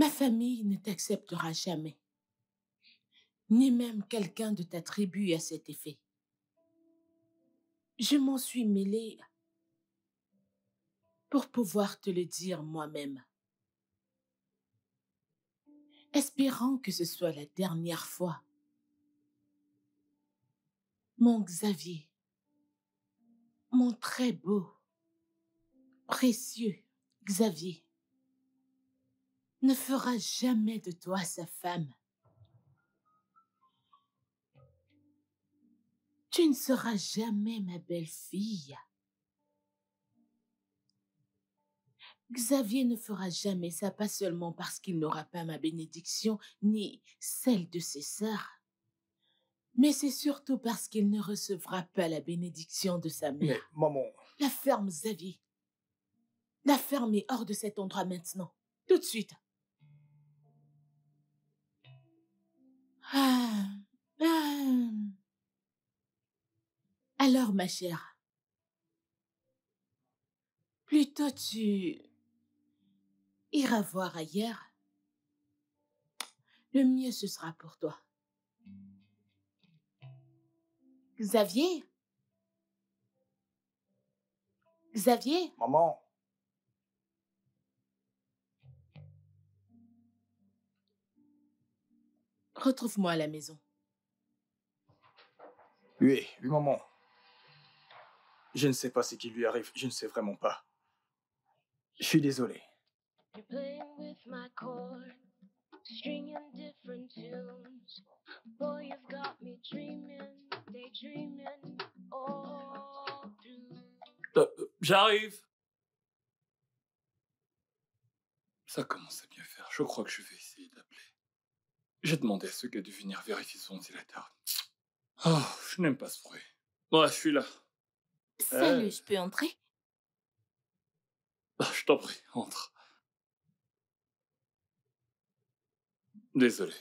Ma famille ne t'acceptera jamais, ni même quelqu'un de ta tribu à cet effet. Je m'en suis mêlée pour pouvoir te le dire moi-même, espérant que ce soit la dernière fois. Mon Xavier, mon très beau, précieux Xavier, ne fera jamais de toi sa femme. Tu ne seras jamais ma belle-fille. Xavier ne fera jamais ça, pas seulement parce qu'il n'aura pas ma bénédiction, ni celle de ses sœurs, mais c'est surtout parce qu'il ne recevra pas la bénédiction de sa Mais, mère. maman... La ferme, Xavier. La ferme est hors de cet endroit maintenant. Tout de suite. Ah, ah. Alors, ma chère, plutôt tu iras voir ailleurs, le mieux ce sera pour toi. Xavier? Xavier? Maman... Retrouve-moi à la maison. Oui, maman. Je ne sais pas ce qui lui arrive, je ne sais vraiment pas. Je suis désolé. J'arrive. Ça commence à bien faire. Je crois que je vais essayer d'appeler. J'ai demandé à ce gars de venir vérifier son ventilateur. Oh, je n'aime pas ce bruit. Ouais, je suis là. Salut, je peux entrer? Je t'en prie, entre. Désolé.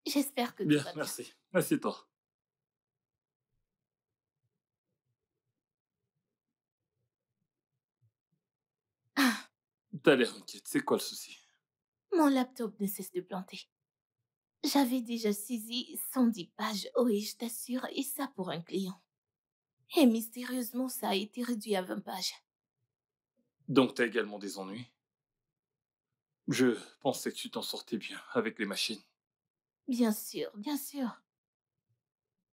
J'espère que tout Bien, va bien. merci. Assieds-toi. Ah, T'as l'air inquiète. C'est quoi le souci? mon laptop ne cesse de planter. J'avais déjà saisi 110 pages, oui, je t'assure, et ça pour un client. Et mystérieusement, ça a été réduit à 20 pages. Donc t'as également des ennuis? Je pensais que tu t'en sortais bien avec les machines. Bien sûr, bien sûr.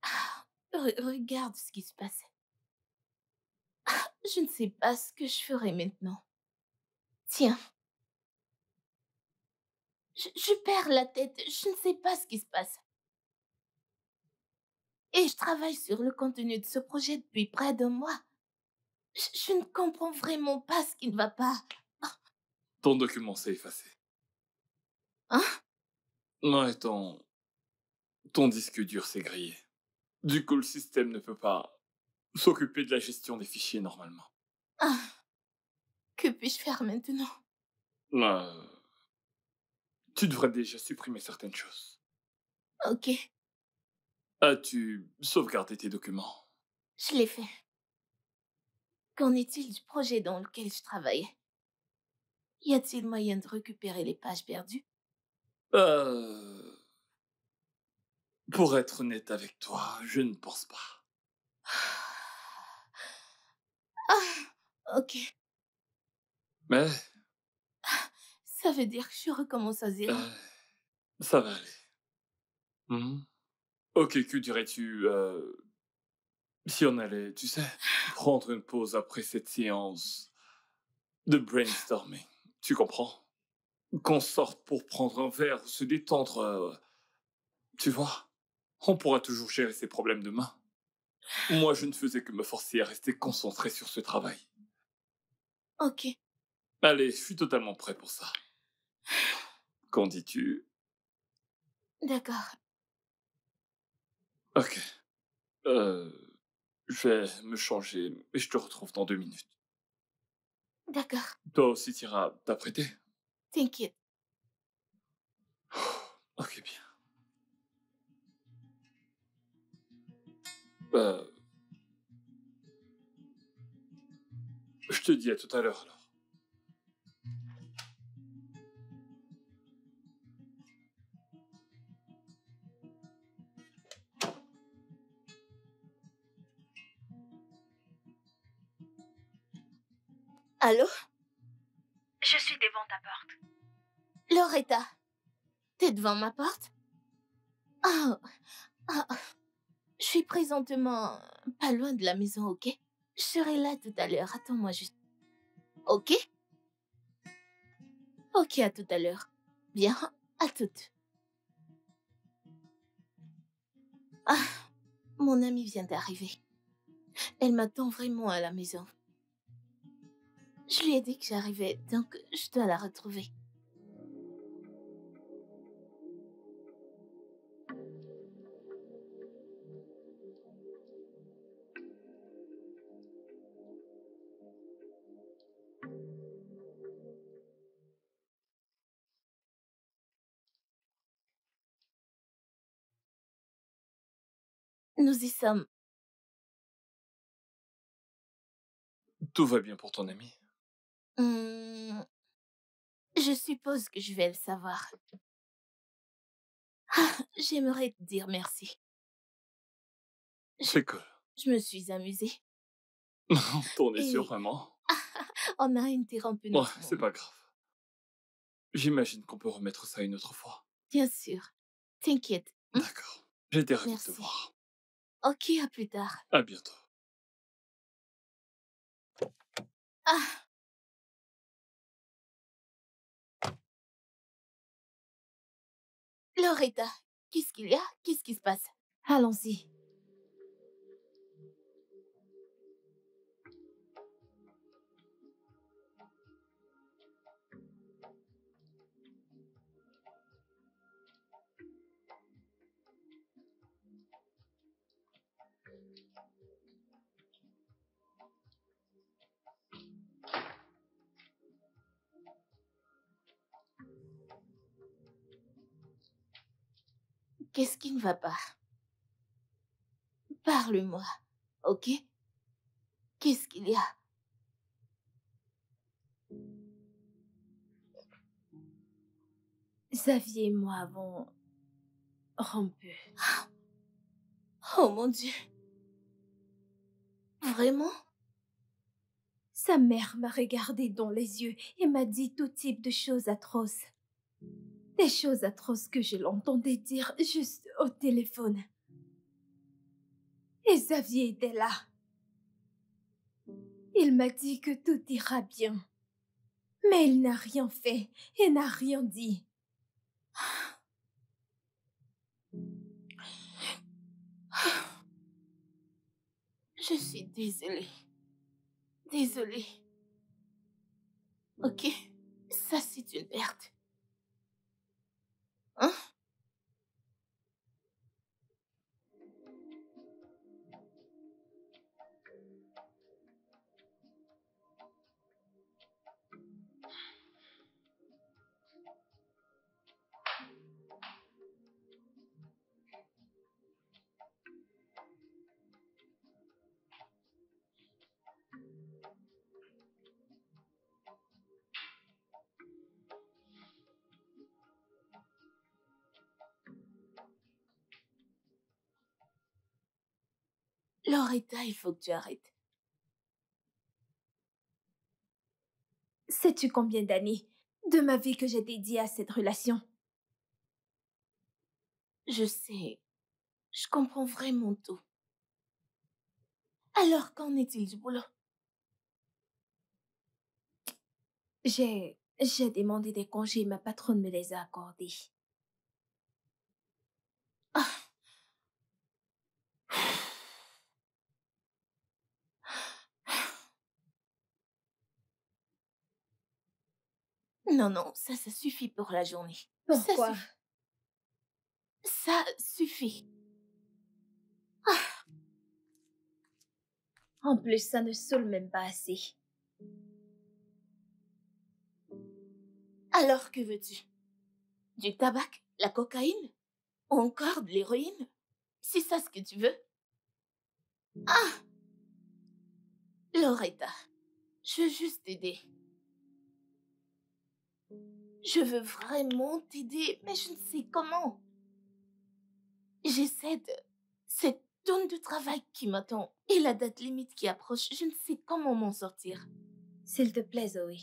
Ah, regarde ce qui se passe. Ah, je ne sais pas ce que je ferai maintenant. Tiens. Je perds la tête, je ne sais pas ce qui se passe. Et je travaille sur le contenu de ce projet depuis près d'un mois. Je ne comprends vraiment pas ce qui ne va pas. Ton document s'est effacé. Hein? Ouais, ton disque dur s'est grillé. Du coup, le système ne peut pas s'occuper de la gestion des fichiers normalement. Ah. Que puis-je faire maintenant? Tu devrais déjà supprimer certaines choses. Ok, As-tu sauvegardé tes documents? je l'ai fait. Qu'en est-il du projet dans lequel je travaillais? Y a-t-il moyen de récupérer les pages perdues? Pour être honnête avec toi, je ne pense pas. Ah, ok. Mais Ça veut dire que je recommence à zéro. ça va aller. Ok, que dirais-tu si on allait, tu sais, prendre une pause après cette séance de brainstorming? Tu comprends? Qu'on sorte pour prendre un verre, se détendre, tu vois? On pourra toujours gérer ces problèmes demain. Moi, je ne faisais que me forcer à rester concentré sur ce travail. Ok, Allez, je suis totalement prêt pour ça. Qu'en dis-tu? d'accord. Ok. Je vais me changer et je te retrouve dans 2 minutes. D'accord, Toi aussi, t'iras t'apprêter? t'inquiète. Ok, bien. Je te dis à tout à l'heure, alors. Allô? Je suis devant ta porte. Loretta, t'es devant ma porte? Oh, ah, je suis présentement pas loin de la maison, ok? Je serai là tout à l'heure, attends-moi juste. Ok? Ok, à tout à l'heure. Bien, à toutes. Ah, mon amie vient d'arriver. Elle m'attend vraiment à la maison. Je lui ai dit que j'arrivais, donc je dois la retrouver. Nous y sommes. Tout va bien pour ton ami. Hmm, je suppose que je vais le savoir. Ah, j'aimerais te dire merci. C'est cool. Je me suis amusée. T'en es sûr, Et vraiment? on a interrompu Ouais, notre c'est moment. pas grave. J'imagine qu'on peut remettre ça une autre fois. Bien sûr. T'inquiète. D'accord. J'étais ravi de te Merci. voir. Ok, à plus tard. À bientôt. Ah, Loretta, qu'est-ce qu'il y a? Qu'est-ce qui se passe? Allons-y. Qu'est-ce qui ne va pas? Parle-moi, ok? Qu'est-ce qu'il y a? Xavier et moi avons rompu. Oh mon Dieu. Vraiment? Sa mère m'a regardé dans les yeux et m'a dit tout type de choses atroces. Des choses atroces que je l'entendais dire juste au téléphone. Et Xavier était là. Il m'a dit que tout ira bien. Mais il n'a rien fait et n'a rien dit. Je suis désolée. Désolée. Ok? Ça, c'est une perte. Hein? Loretta, il faut que tu arrêtes. Sais-tu combien d'années de ma vie que j'ai dédiée à cette relation? Je sais. Je comprends vraiment tout. Alors, qu'en est-il du boulot? J'ai demandé des congés, ma patronne me les a accordés. Ah. Non, non, ça suffit pour la journée. Pourquoi? Ça suffit. En plus, ça ne saoule même pas assez. Alors, que veux-tu? Du tabac? La cocaïne? Ou encore de l'héroïne? C'est ça ce que tu veux? Ah! Loretta, je veux juste t'aider. Je veux vraiment t'aider, mais je ne sais comment. J'ai cette tonne de travail qui m'attend et la date limite qui approche. Je ne sais comment m'en sortir. S'il te plaît, Zoé.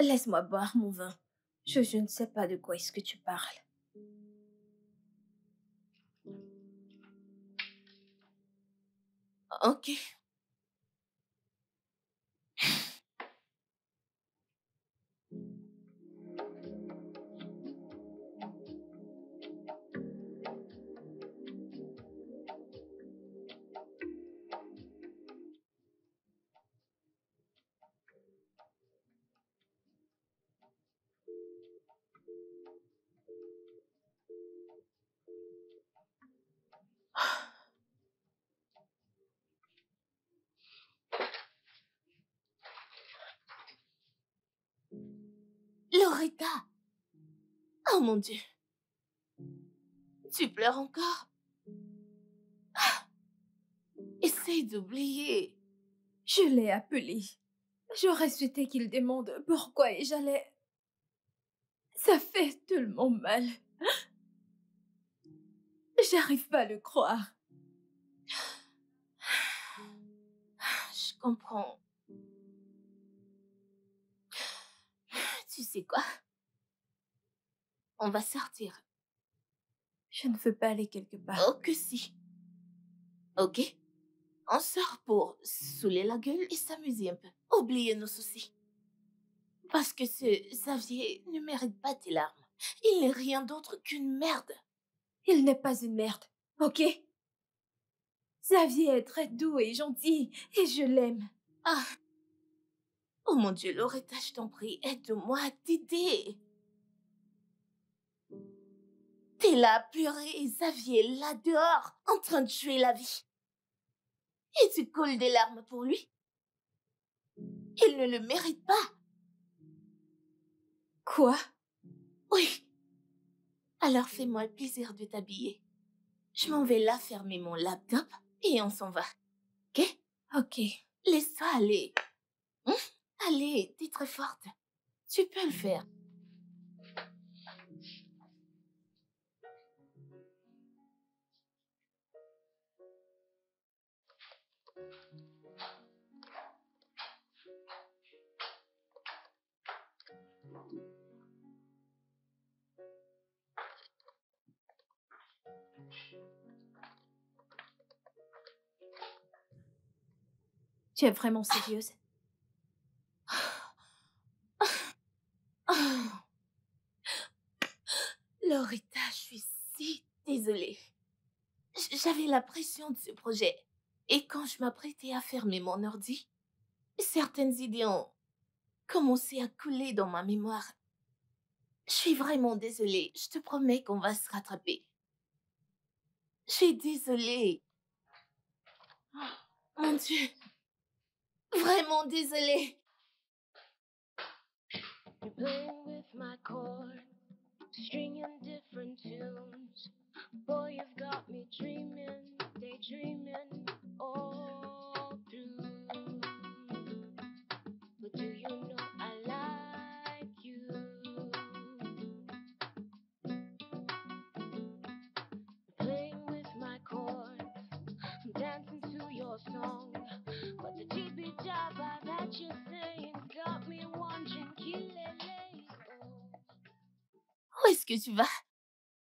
Laisse-moi boire mon vin. Je ne sais pas de quoi est-ce que tu parles. Ok. Loretta! Oh mon Dieu! Tu pleures encore? Essaye d'oublier. Je l'ai appelé. J'aurais souhaité qu'il demande pourquoi et j'allais... Ça fait tellement mal. J'arrive pas à le croire. Je comprends. Tu sais quoi? On va sortir. Je ne veux pas aller quelque part. Oh que si. Ok? On sort pour saouler la gueule et s'amuser un peu. Oublier nos soucis. Parce que ce Xavier ne mérite pas tes larmes. Il n'est rien d'autre qu'une merde. Il n'est pas une merde, ok? Xavier est très doux et gentil et je l'aime. Ah. Oh mon Dieu, Loretta, je t'en prie, aide-moi à t'aider. T'es là à pleurer et Xavier là dehors, en train de tuer la vie. Et tu coules des larmes pour lui. Il ne le mérite pas. Quoi? Oui. Alors fais-moi le plaisir de t'habiller. Je m'en vais là fermer mon laptop et on s'en va. Ok? Ok. Laisse-toi aller. Allez, t'es très forte. Tu peux le faire. Tu es vraiment sérieuse? Oh. Loretta, je suis si désolée. J'avais la pression de ce projet. Et quand je m'apprêtais à fermer mon ordi, certaines idées ont commencé à couler dans ma mémoire. Je suis vraiment désolée. Je te promets qu'on va se rattraper. Je suis désolée. Oh, mon Dieu. Vraiment désolée. You're playing with my chord, stringing different tunes. Boy, you've got me dreaming, daydreaming all through. But do you know I like you? Playing with my chords, I'm dancing to your song. But the jibby jabba that you're saying got me wondering, kilele. Où est-ce que tu vas?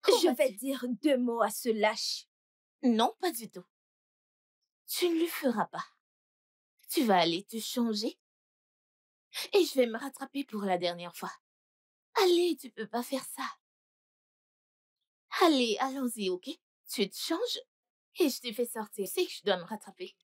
Je vais dire 2 mots à ce lâche. Non, pas du tout. Tu ne le feras pas. Tu vas aller te changer et je vais me rattraper pour la dernière fois. Allez, tu peux pas faire ça. Allez, allons-y, ok? Tu te changes et je te fais sortir. C'est que je dois me rattraper.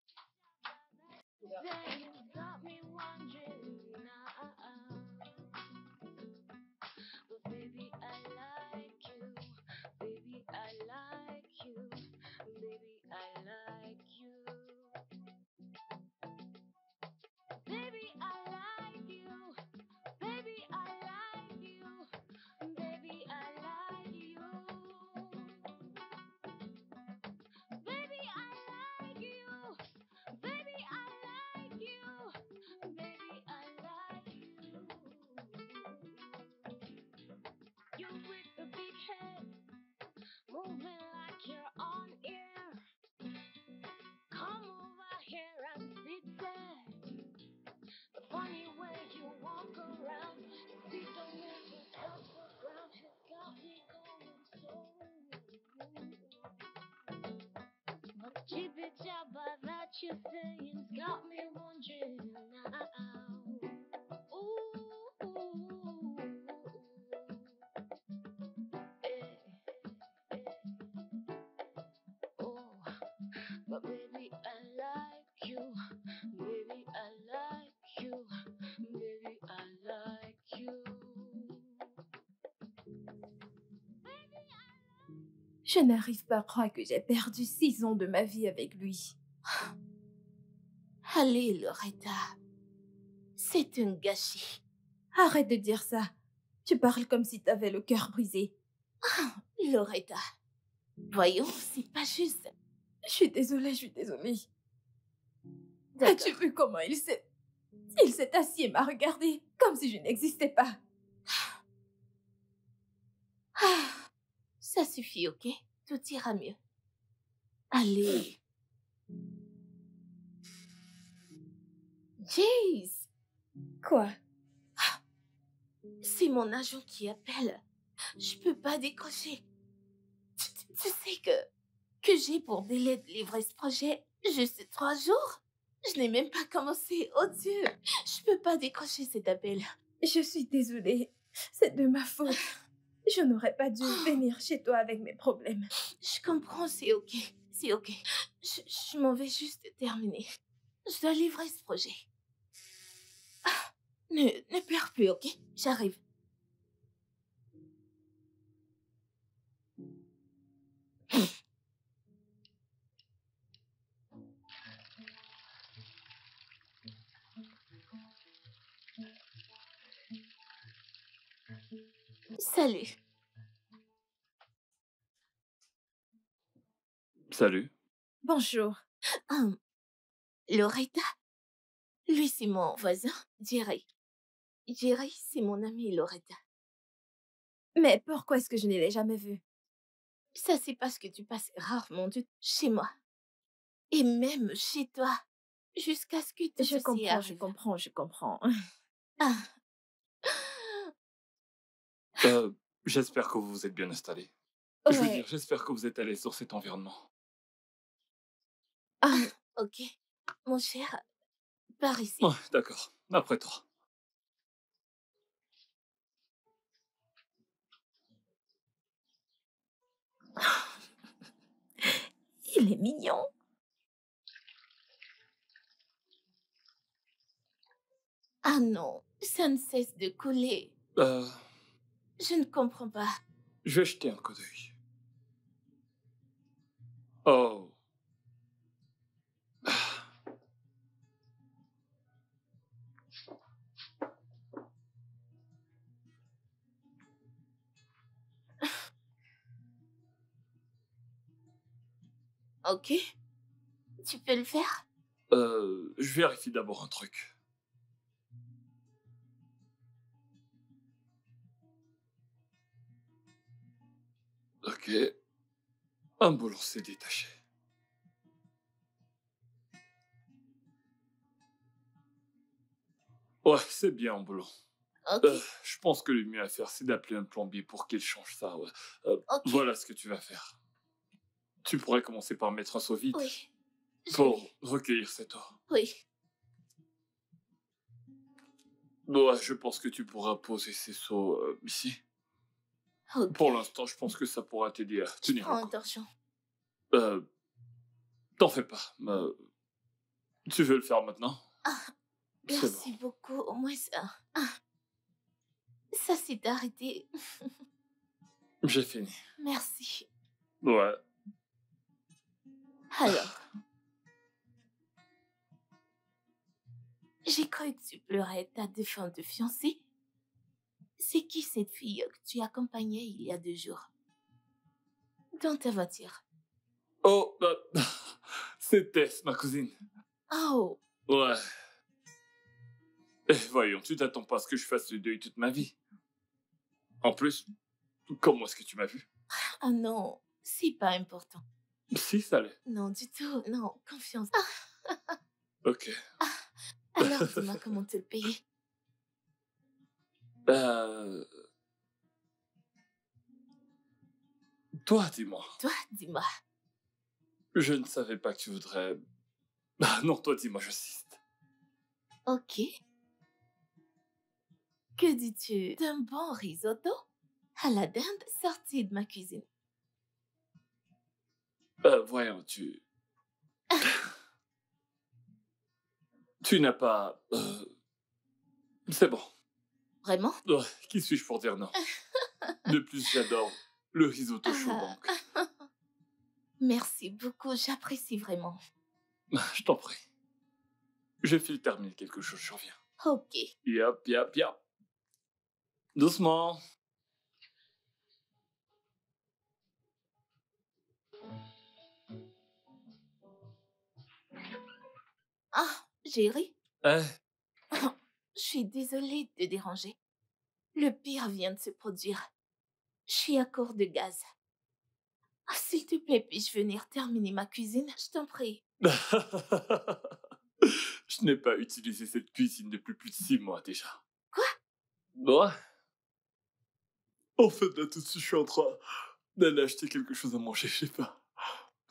You with the big head, moving like you're on air. Come over here and sit there. The funny that you're saying's got me wondering now. Ooh, eh, oh, but baby, I like you. Baby, I like you. Baby, I like you. Je n'arrive pas à croire que j'ai perdu 6 ans de ma vie avec lui. Allez, Loretta. C'est un gâchis. Arrête de dire ça. Tu parles comme si t'avais le cœur brisé. Loretta. Voyons, c'est pas juste. Je suis désolée, je suis désolée. D'accord. As-tu vu comment il s'est assis et m'a regardé comme si je n'existais pas. Ça suffit, ok? Tout ira mieux. Allez. Jace, Quoi? c'est mon agent qui appelle. Je peux pas décrocher. Tu sais que j'ai pour délai de livrer ce projet juste 3 jours? Je n'ai même pas commencé. Oh Dieu, je peux pas décrocher cet appel. Je suis désolée. C'est de ma faute. Je n'aurais pas dû venir chez toi avec mes problèmes. Je comprends, c'est ok. C'est ok. Je m'en vais juste terminer. Je dois livrer ce projet. Ne pleure plus, ok? J'arrive. Salut. Salut. Bonjour. Loretta? Lui, c'est mon voisin, Jerry. Jerry, c'est mon ami Loretta. Mais pourquoi est-ce que je ne l'ai jamais vu? Ça, c'est parce que tu passes rarement du temps chez moi. Et même chez toi. Jusqu'à ce que tout Je ceci comprends, je arrive. comprends, je comprends. Ah, J'espère que vous vous êtes bien installé. Je veux Ouais. dire, j'espère que vous êtes à l'aise dans cet environnement. ok. Mon cher, par ici. Ouais, d'accord. Après toi. Il est mignon. Ah non, ça ne cesse de couler. Je ne comprends pas. Je vais jeter un coup d'œil. Oh. Ok. Tu peux le faire? Je vérifie d'abord un truc. Ok. Un boulon s'est détaché. Ouais, c'est bien un boulon. Ok. Je pense que le mieux à faire, c'est d'appeler un plombier pour qu'il change ça. Ouais. Ok. Voilà ce que tu vas faire. Tu pourrais commencer par mettre un seau vide Oui. Je pour vais. recueillir cette eau. Oui. Ouais, je pense que tu pourras poser ces seaux ici. Ok. Pour l'instant, je pense que ça pourra t'aider à Je tenir prends le coup. attention. T'en fais pas. Tu veux le faire maintenant? C'est Merci bon. beaucoup. Au moins ça. Ça s'est arrêté. J'ai fini. Merci. Ouais. Alors. J'ai cru que tu pleurais ta défunte fiancée. C'est qui cette fille que tu accompagnais il y a 2 jours? Dans ta voiture. Oh, c'est Tess, ma cousine. Oh, Ouais. Voyons, tu t'attends pas à ce que je fasse le deuil toute ma vie. En plus, comment est-ce que tu m'as vu? ah non, c'est pas important. Si, ça l'est. Non, du tout, non, confiance. Ok. Alors dis-moi comment te le payer. Toi, dis-moi. Toi, dis-moi. Je ne savais pas que tu voudrais Ah non, toi dis-moi, j'assiste. Ok. Que dis-tu d'un bon risotto à la dinde sorti de ma cuisine? Voyons, tu n'as pas... C'est bon. Vraiment? Qui suis-je pour dire non? De plus, j'adore le risotto chaud, donc. Merci beaucoup, j'apprécie vraiment. Je t'en prie. Je file terminer quelque chose, je reviens. Ok. Yap. Doucement. Ah, Jerry, Eh, je suis désolée de te déranger. Le pire vient de se produire. Je suis à court de gaz. Ah, s'il te plaît, puis-je venir terminer ma cuisine? Je t'en prie. je n'ai pas utilisé cette cuisine depuis plus de 6 mois déjà. Quoi? Ouais. En fait, là, tout de suite, je suis en train d'aller acheter quelque chose à manger, je sais pas.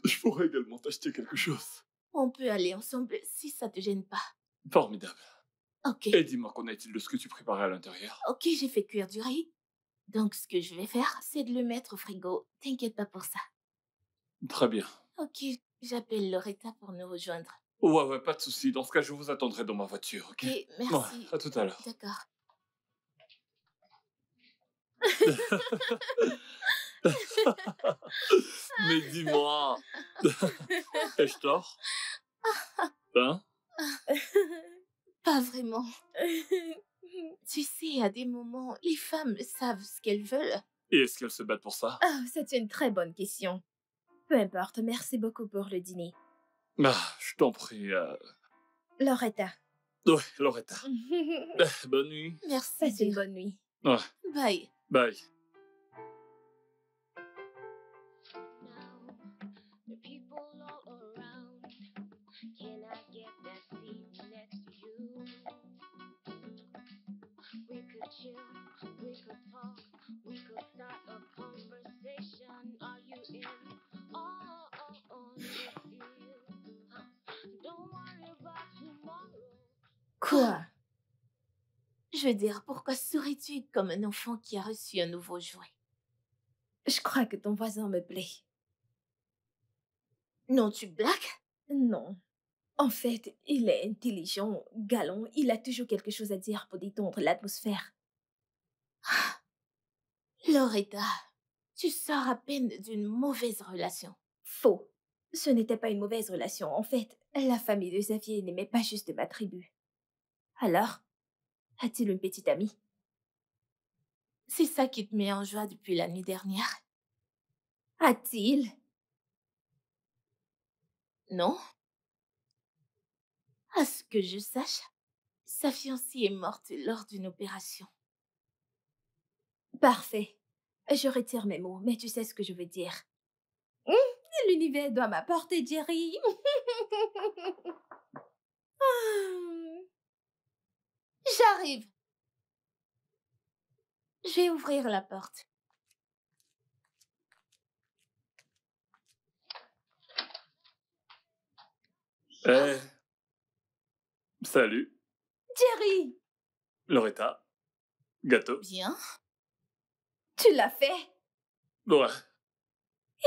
Je pourrais également t'acheter quelque chose. On peut aller ensemble si ça te gêne pas. Formidable. Ok. Et dis-moi, qu'en est-il de ce que tu préparais à l'intérieur? Ok, j'ai fait cuire du riz. Donc, ce que je vais faire, c'est de le mettre au frigo. T'inquiète pas pour ça. Très bien. Ok, j'appelle Loretta pour nous rejoindre. Ouais, pas de souci. Dans ce cas, je vous attendrai dans ma voiture, ok? Ok, merci. Ouais, à tout à l'heure. D'accord. Mais dis-moi, ai-je tort? Hein? Pas vraiment. Tu sais, à des moments, les femmes savent ce qu'elles veulent. Et est-ce qu'elles se battent pour ça? Ah, c'est une très bonne question. Peu importe, merci beaucoup pour le dîner. Ah, je t'en prie. Loretta. Ouais, Loretta. Bonne nuit. Merci. Passe une dear. bonne nuit. Ouais, Bye. bye. Now, the people all around. Can I get that seat next to you? We could chill, we could talk, we could start a conversation. Are you in? On this deal? Don't worry about tomorrow. Quoi? Je veux dire, pourquoi souris-tu comme un enfant qui a reçu un nouveau jouet? Je crois que ton voisin me plaît. Non, tu blagues? Non. En fait, il est intelligent, galant, il a toujours quelque chose à dire pour détendre l'atmosphère. Loretta, tu sors à peine d'une mauvaise relation. Faux. Ce n'était pas une mauvaise relation. En fait, la famille de Xavier n'aimait pas juste ma tribu. Alors, a-t-il une petite amie? C'est ça qui te met en joie depuis la nuit dernière? A-t-il? Non? À ce que je sache, sa fiancée est morte lors d'une opération. Parfait. Je retire mes mots, mais tu sais ce que je veux dire. L'univers doit m'apporter Jerry. J'arrive. Je vais ouvrir la porte. Eh, salut, Jerry, Loretta. Gâteau. Bien. tu l'as fait. Ouais.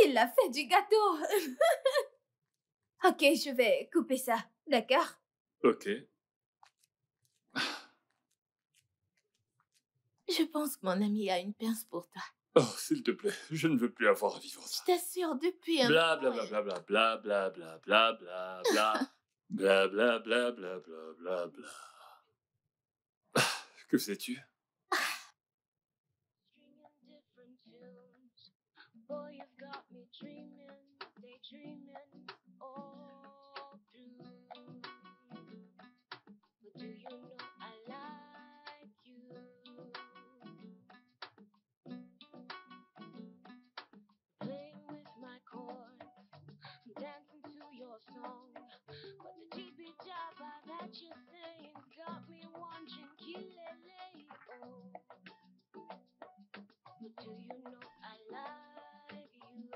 Il a fait du gâteau. Ok, je vais couper ça, d'accord? Ok. Je pense que mon ami a une pince pour toi. Oh, s'il te plaît, je ne veux plus avoir à vivre Je ça. t'assure, depuis un Bla moment, bla bla bla bla bla bla bla bla bla bla bla bla bla bla bla bla bla. Que sais-tu? Stringing different tunes. Boy, you've got me dreaming, daydreaming all through. But do you know I like you? Playing with my chords, dancing to your song. But the jibby jabber that you're saying got me wondering, kilele, oh. But do you know I like you?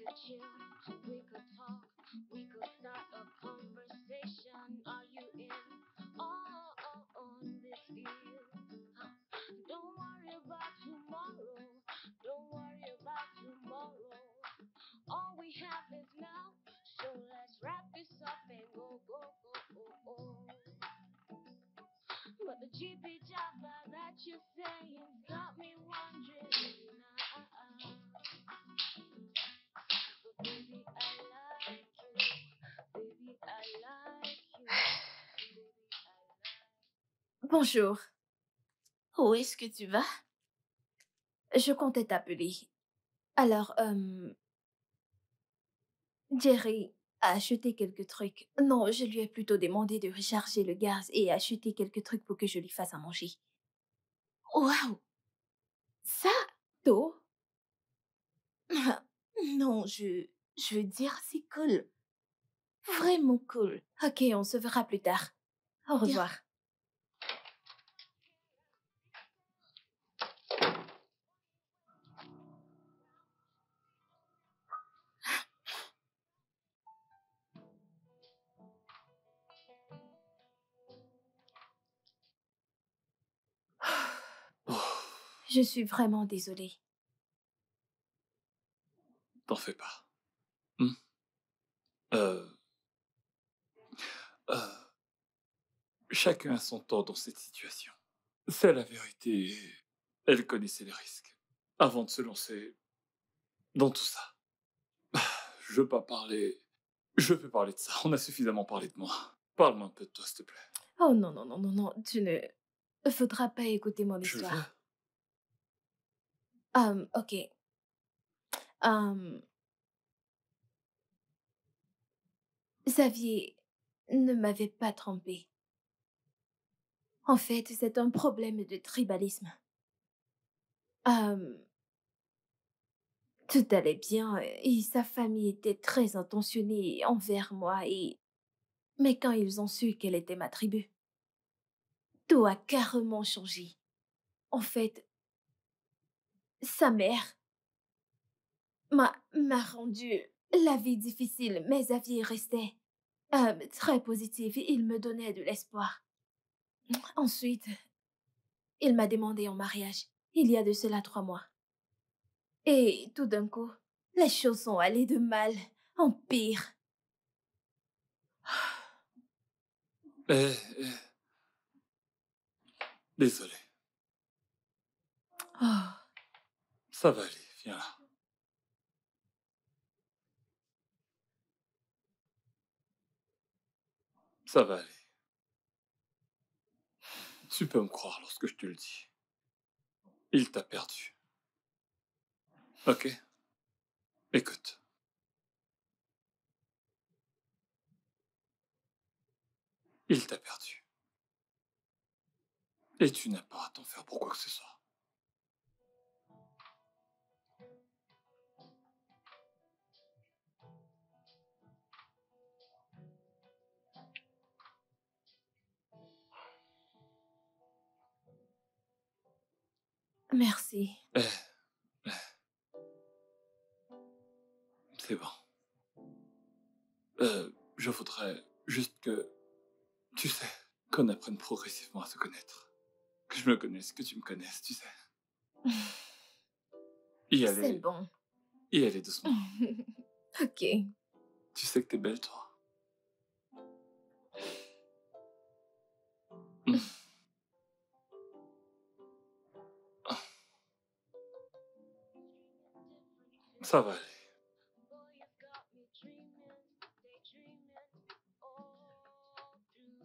could chill, we could talk, we could start a conversation. Are you in on this deal? Don't worry about tomorrow. Don't worry about tomorrow. All we have is now. So let's wrap this up and go, go, go, go, go. But the GP Java that you're saying's got me wondering. But baby, I like you. Baby, I like you. Baby, I like Bonjour, Où est-ce que tu vas? je comptais t'appeler. Alors, Jerry a acheté quelques trucs. Non, je lui ai plutôt demandé de recharger le gaz et acheter quelques trucs pour que je lui fasse à manger. Waouh! Ça? Tôt? Non, je veux dire, c'est cool. Vraiment cool. Ok, on se verra plus tard. Au revoir. Je suis vraiment désolée. T'en fais pas. Hmm? Chacun a son temps dans cette situation. C'est la vérité. Elle connaissait les risques avant de se lancer dans tout ça. Je veux pas parler. Je peux parler de ça. On a suffisamment parlé de moi. Parle-moi un peu de toi, s'il te plaît. Oh non, non, non, non, non, tu ne... Faudra pas écouter mon Je veux. histoire. Ok. Xavier ne m'avait pas trompé. En fait, c'est un problème de tribalisme. Tout allait bien et sa famille était très intentionnée envers moi Mais quand ils ont su qu'elle était ma tribu, tout a carrément changé. En fait, sa mère m'a rendu la vie difficile, mais Xavier restait très positif et il me donnait de l'espoir. Ensuite, il m'a demandé en mariage, il y a de cela 3 mois. Et tout d'un coup, les choses sont allées de mal en pire. Eh. Désolé. Oh, Ça va aller. Viens là. Ça va aller. Tu peux me croire lorsque je te le dis. Il t'a perdu. Ok? Écoute. Il t'a perdu. Et tu n'as pas à t'en faire pour quoi que ce soit. merci. C'est bon. Je voudrais juste que, tu sais, qu'on apprenne progressivement à se connaître. Que je me connaisse, que tu me connaisses, tu sais. Y C'est aller, bon. y aller doucement. Ok. Tu sais que t'es belle, toi. Ça va aller. Boy, you've got me dreaming, daydreaming all through.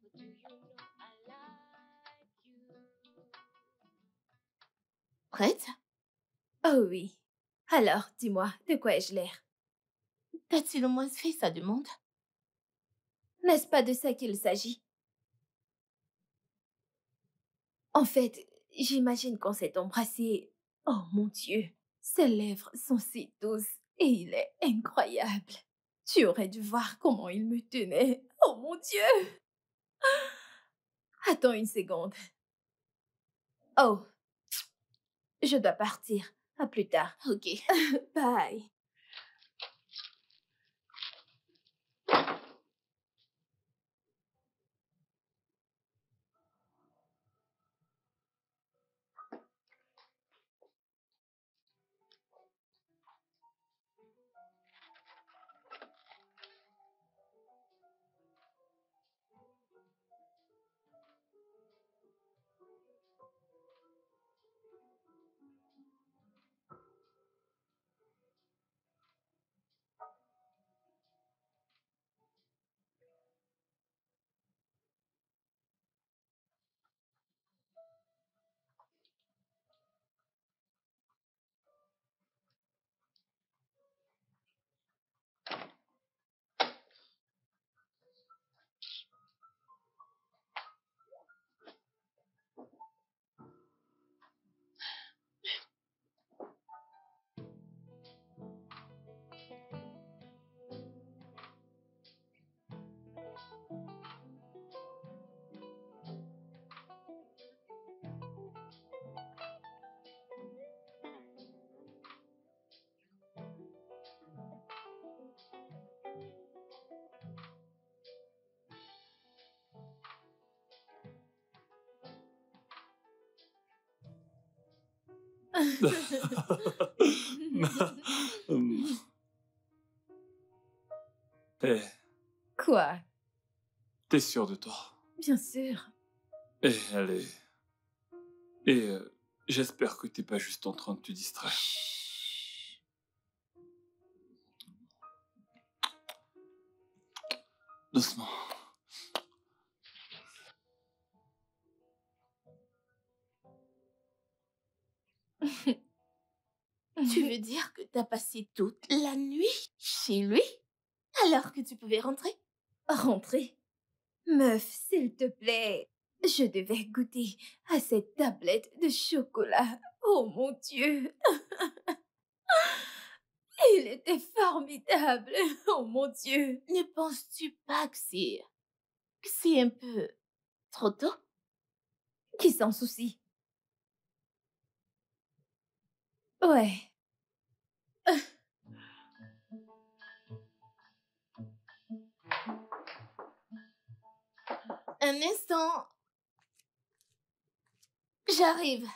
But do you know I like you? Prête? Oh oui. Alors, dis-moi, de quoi ai-je l'air? T'as-tu le moins fait sa demande? N'est-ce pas de ça qu'il s'agit? En fait, j'imagine qu'on s'est embrassé. Oh mon Dieu, ses lèvres sont si douces et il est incroyable. Tu aurais dû voir comment il me tenait. Oh mon Dieu! Attends une seconde. Oh, je dois partir. À plus tard. Ok. Bye. Eh, Quoi? t'es sûr de toi? Bien sûr. Eh, allez. Et j'espère que t'es pas juste en train de te distraire. Chut. Doucement. Tu veux dire que t'as passé toute la nuit chez lui alors que tu pouvais rentrer? Rentrer? Meuf, s'il te plaît. Je devais goûter à cette tablette de chocolat. Oh mon Dieu. Il était formidable. Oh mon Dieu. Ne penses-tu pas que c'est un peu trop tôt? Qui s'en soucie? Ouais. Un instant. J'arrive.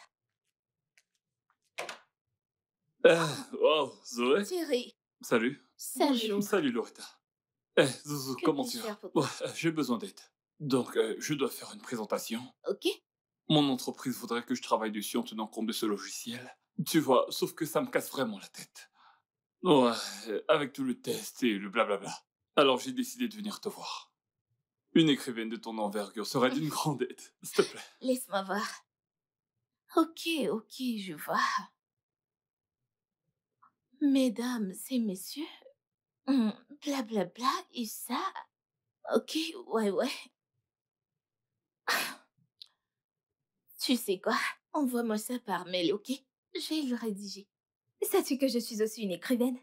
Wow, Zoé. Thierry, Salut. salut. Salut, Loretta. Eh, Zouzou, Que comment puis-je tu vas? faire pour toi? Ouais, j'ai besoin d'aide. Donc, je dois faire une présentation. Ok. Mon entreprise voudrait que je travaille dessus en tenant compte de ce logiciel. Tu vois, sauf que ça me casse vraiment la tête. Ouais, avec tout le test et le blablabla. Alors j'ai décidé de venir te voir. Une écrivaine de ton envergure serait d'une grande aide, s'il te plaît. Laisse-moi voir. Ok, je vois. Mesdames et messieurs, blablabla et ça. Ok, ouais. Tu sais quoi? Envoie-moi ça par mail, ok? Je vais le rédiger. Sais-tu que je suis aussi une écrivaine?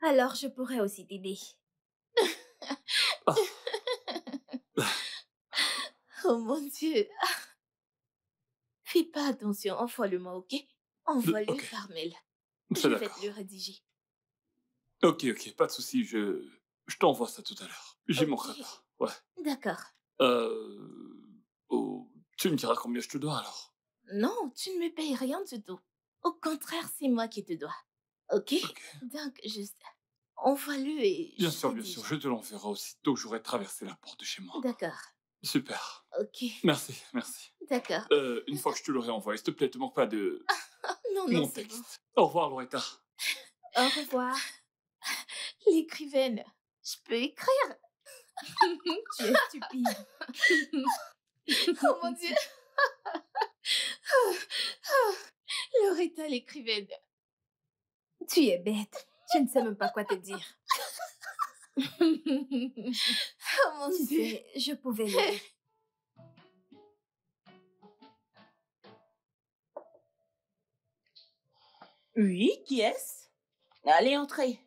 Alors je pourrais aussi t'aider. Oh mon Dieu. Fais pas attention, envoie-le-moi, ok? Envoie-le Ok. par mail. C'est Je vais d'accord. te le rédiger. Ok, pas de souci, je t'envoie ça tout à l'heure. J'y Ok. manquerai pas. Ouais. D'accord. Oh, tu me diras combien je te dois alors. Non, tu ne me payes rien du tout. Au contraire, c'est moi qui te dois. Ok? Ok. Donc, juste envoie-le et Bien je sûr, rédige. je te l'enverrai aussitôt que j'aurai traversé la porte de chez moi. D'accord. Super. Ok. Merci. D'accord. Une fois que je te l'aurai envoyé, s'il te plaît, te manque pas de Non, mon c'est bon. texte. Au revoir, Loretta. Au revoir. L'écrivaine, je peux écrire. Tu es stupide. Oh mon Dieu. Loretta, l'écrivaine. Tu es bête. Je ne sais même pas quoi te dire. Oh mon Tu Dieu. sais, je pouvais l'aider. Oui, qui est-ce? Allez, entrez.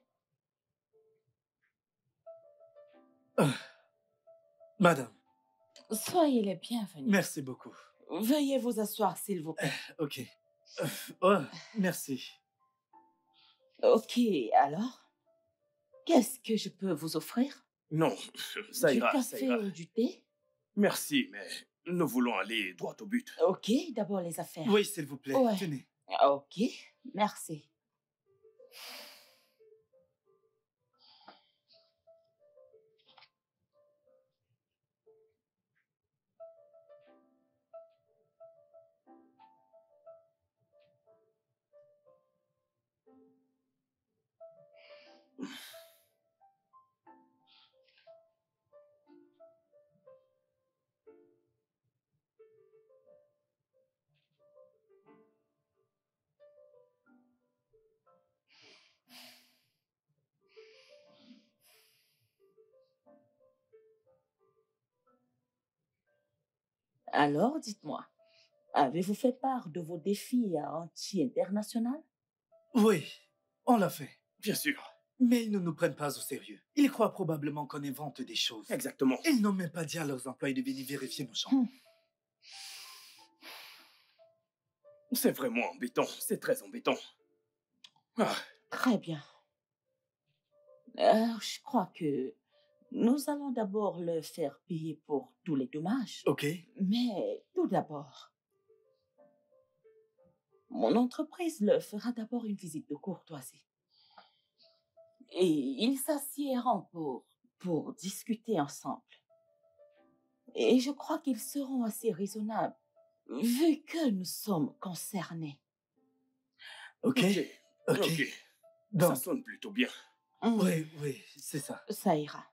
Madame, Soyez les bienvenus. merci beaucoup. Veuillez vous asseoir, s'il vous plaît. Ok. Oh, merci. Ok, alors, qu'est-ce que je peux vous offrir? Non, ça Du ira, ça café ira. ou du thé? Merci, mais nous voulons aller droit au but. Ok, d'abord les affaires. Oui, s'il vous plaît, Ouais. tenez. Ok, merci. Alors, dites-moi, avez-vous fait part de vos défis à anti-international? Oui, on l'a fait. Bien sûr, Mais ils ne nous prennent pas au sérieux. Ils croient probablement qu'on invente des choses. exactement. Ils n'ont même pas dit à leurs employés de venir vérifier nos champs. C'est vraiment embêtant, c'est très embêtant. Ah, Très bien. Je crois que nous allons d'abord le faire payer pour tous les dommages. Ok. Mais tout d'abord, mon entreprise le fera d'abord une visite de courtoisie. Et ils s'assiéront pour discuter ensemble. Et je crois qu'ils seront assez raisonnables, vu que nous sommes concernés. Ok. Ok. ok. Ça Donc, sonne plutôt bien. oui, c'est ça. Ça ira.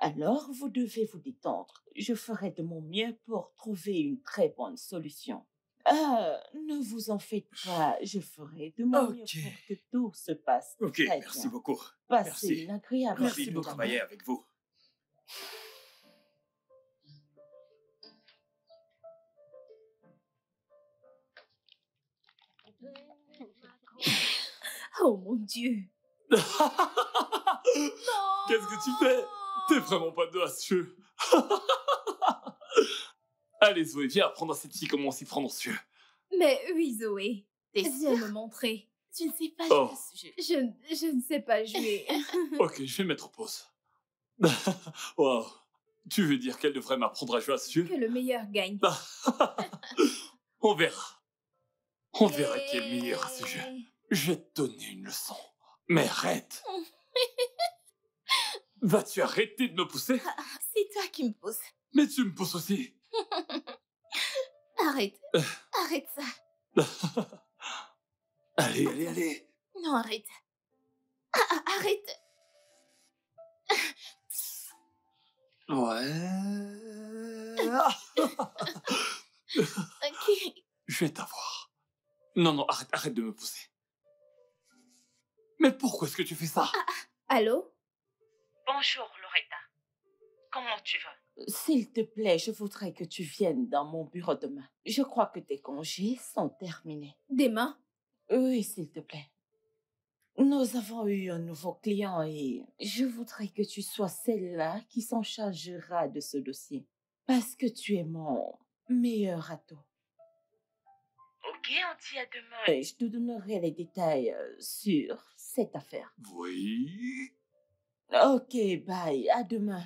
Alors, vous devez vous détendre. Je ferai de mon mieux pour trouver une très bonne solution. Ne vous en faites pas, je ferai de mon mieux Ok. pour que tout se passe Ok, très merci bien. beaucoup. Passez Merci. une agréable Merci Ravi de beaucoup. travailler avec vous. Oh mon Dieu. Qu'est-ce que tu fais? T'es vraiment pas audacieux. Allez Zoé, viens apprendre à cette fille comment s'y prendre au jeu. Mais oui, Zoé. T'es Viens sûre? me montrer. Tu ne sais pas Oh. jouer à ce jeu. Je ne sais pas jouer. Ok, je vais mettre pause. Wow. Tu veux dire qu'elle devrait m'apprendre à jouer à ce jeu? Que le meilleur gagne. On verra. On verra qui est le meilleur à ce jeu. Je vais te donner une leçon. Mais arrête. Vas-tu arrêter de me pousser? C'est toi qui me pousses. Mais tu me pousses aussi. Arrête. Arrête ça. Allez, allez, allez. Non, arrête. Arrête. Ouais. Ok. Je vais t'avoir. Non, non, arrête de me pousser. Mais pourquoi est-ce que tu fais ça? Allô? Bonjour, Loretta. Comment tu vas? S'il te plaît, je voudrais que tu viennes dans mon bureau demain. Je crois que tes congés sont terminés. Demain? Oui, s'il te plaît. Nous avons eu un nouveau client et je voudrais que tu sois celle-là qui s'en chargera de ce dossier. Parce que tu es mon meilleur atout. Ok, on dit à demain. Et je te donnerai les détails sur cette affaire. Oui. Ok, bye, à demain.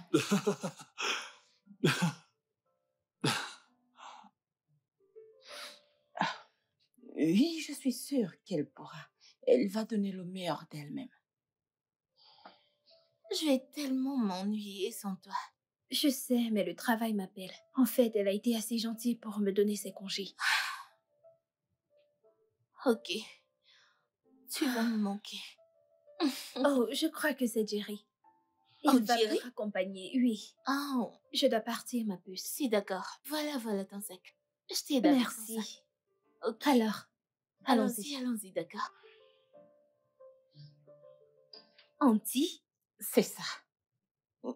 Oui, je suis sûre qu'elle pourra. Elle va donner le meilleur d'elle-même. Je vais tellement m'ennuyer sans toi. Je sais, mais le travail m'appelle. En fait, elle a été assez gentille pour me donner ses congés. Ok. Tu vas me manquer. Oh, je crois que c'est Jerry. Il Oh, va Jerry? me raccompagner, oui. Oh, Je dois partir, ma puce. c'est d'accord. Voilà ton sac. Je t'aide avec ton Merci. sac. Ok. Alors, Allons-y, allons-y. allons-y, d'accord. Auntie? C'est ça.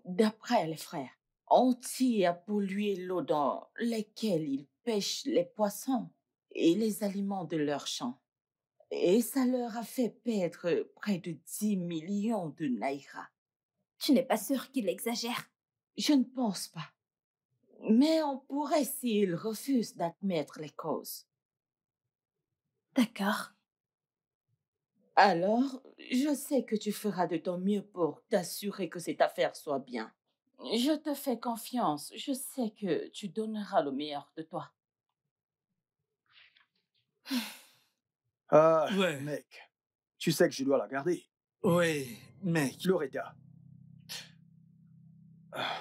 D'après les frères, Anti a pollué l'eau dans laquelle ils pêchent les poissons et les aliments de leurs champs. Et ça leur a fait perdre près de 10 millions de naira. Tu n'es pas sûre qu'il exagère? Je ne pense pas. Mais on pourrait s'ils refusent d'admettre les causes. D'accord. Alors, je sais que tu feras de ton mieux pour t'assurer que cette affaire soit bien. Je te fais confiance. Je sais que tu donneras le meilleur de toi. Ah, Ouais, mec, tu sais que je dois la garder. ouais, mec. Loretta. Ah,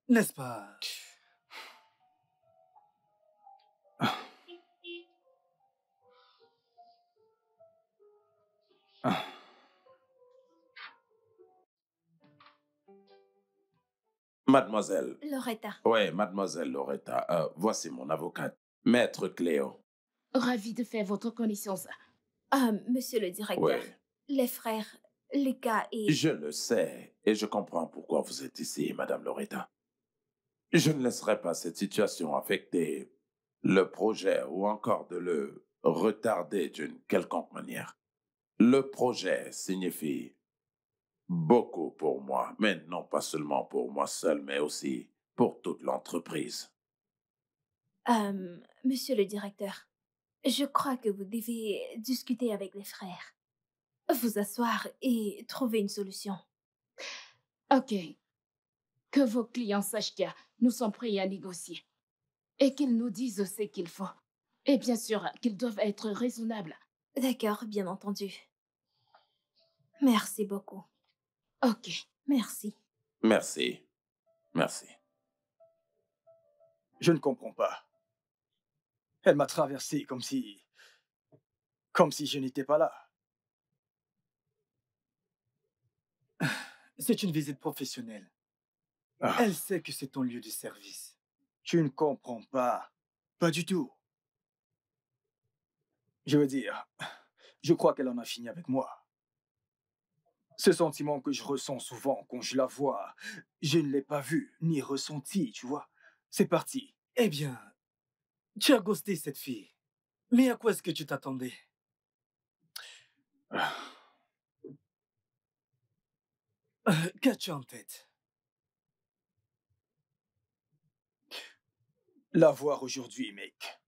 N'est-ce pas? ah, ah. Mademoiselle. Loretta. Ouais, mademoiselle Loretta. Voici mon avocate. Maître Cléo. Ravi de faire votre connaissance. Monsieur le directeur, Ouais. les frères, Lucas et... Je le sais et je comprends pourquoi vous êtes ici, madame Loretta. Je ne laisserai pas cette situation affecter le projet ou encore de le retarder d'une quelconque manière. Le projet signifie beaucoup pour moi, mais non pas seulement pour moi seul, mais aussi pour toute l'entreprise. Monsieur le directeur, je crois que vous devez discuter avec les frères, vous asseoir et trouver une solution. Ok. Que vos clients sachent que nous sommes prêts à négocier. Et qu'ils nous disent ce qu'il faut. Et bien sûr, qu'ils doivent être raisonnables. D'accord, bien entendu. Merci beaucoup. Ok. Merci. Merci. Merci. Je ne comprends pas. Elle m'a traversé comme si je n'étais pas là. C'est une visite professionnelle. Ah, Elle sait que c'est ton lieu de service. tu ne comprends pas. Pas du tout. Je veux dire, je crois qu'elle en a fini avec moi. Ce sentiment que je ressens souvent quand je la vois, je ne l'ai pas vu ni ressenti, tu vois. C'est parti. Eh bien, tu as ghosté cette fille. Mais à quoi est-ce que tu t'attendais? Ah, Qu'as-tu en tête? la voir aujourd'hui, mec.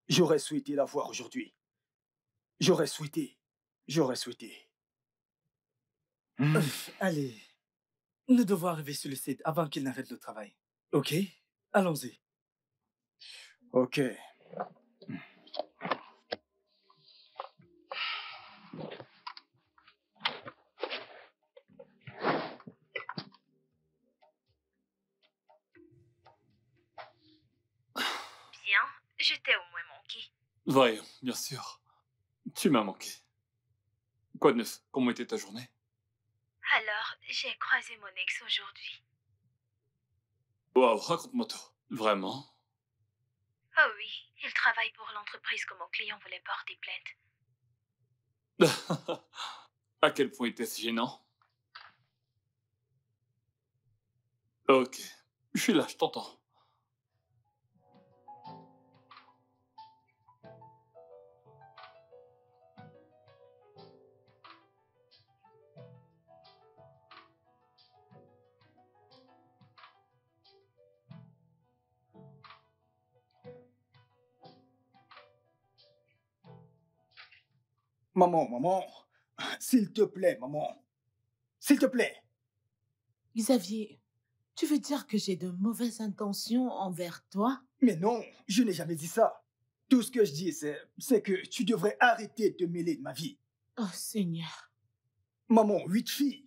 J'aurais souhaité la voir aujourd'hui. J'aurais souhaité. J'aurais souhaité. Hmm. Allez, nous devons arriver sur le site avant qu'il n'arrête le travail. Ok? Allons-y. Ok. Bien, je t'ai au moins manqué. Voyons, bien sûr. Tu m'as manqué. Quoi de neuf? Comment était ta journée? Alors, j'ai croisé mon ex aujourd'hui. Waouh, raconte-moi tout. Vraiment? Oh oui, il travaille pour l'entreprise que mon client voulait porter plainte. À quel point était-ce gênant? Ok, je suis là, je t'entends. Maman, s'il te plaît, maman. S'il te plaît. Xavier, tu veux dire que j'ai de mauvaises intentions envers toi? Mais non, je n'ai jamais dit ça. Tout ce que je dis, c'est que tu devrais arrêter de te mêler de ma vie. Oh Seigneur. Maman, 8 filles.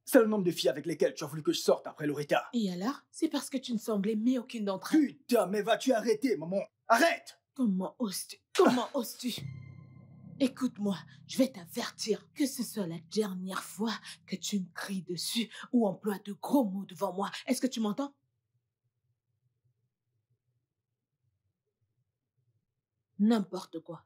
C'est le nombre de filles avec lesquelles tu as voulu que je sorte après Loretta. Et alors? C'est parce que tu ne semblais aimer aucune d'entre elles. Putain, mais vas-tu arrêter, maman? Arrête! Comment oses-tu? Comment oses-tu? Écoute-moi, je vais t'avertir que ce soit la dernière fois que tu me cries dessus ou emploies de gros mots devant moi. Est-ce que tu m'entends? N'importe quoi.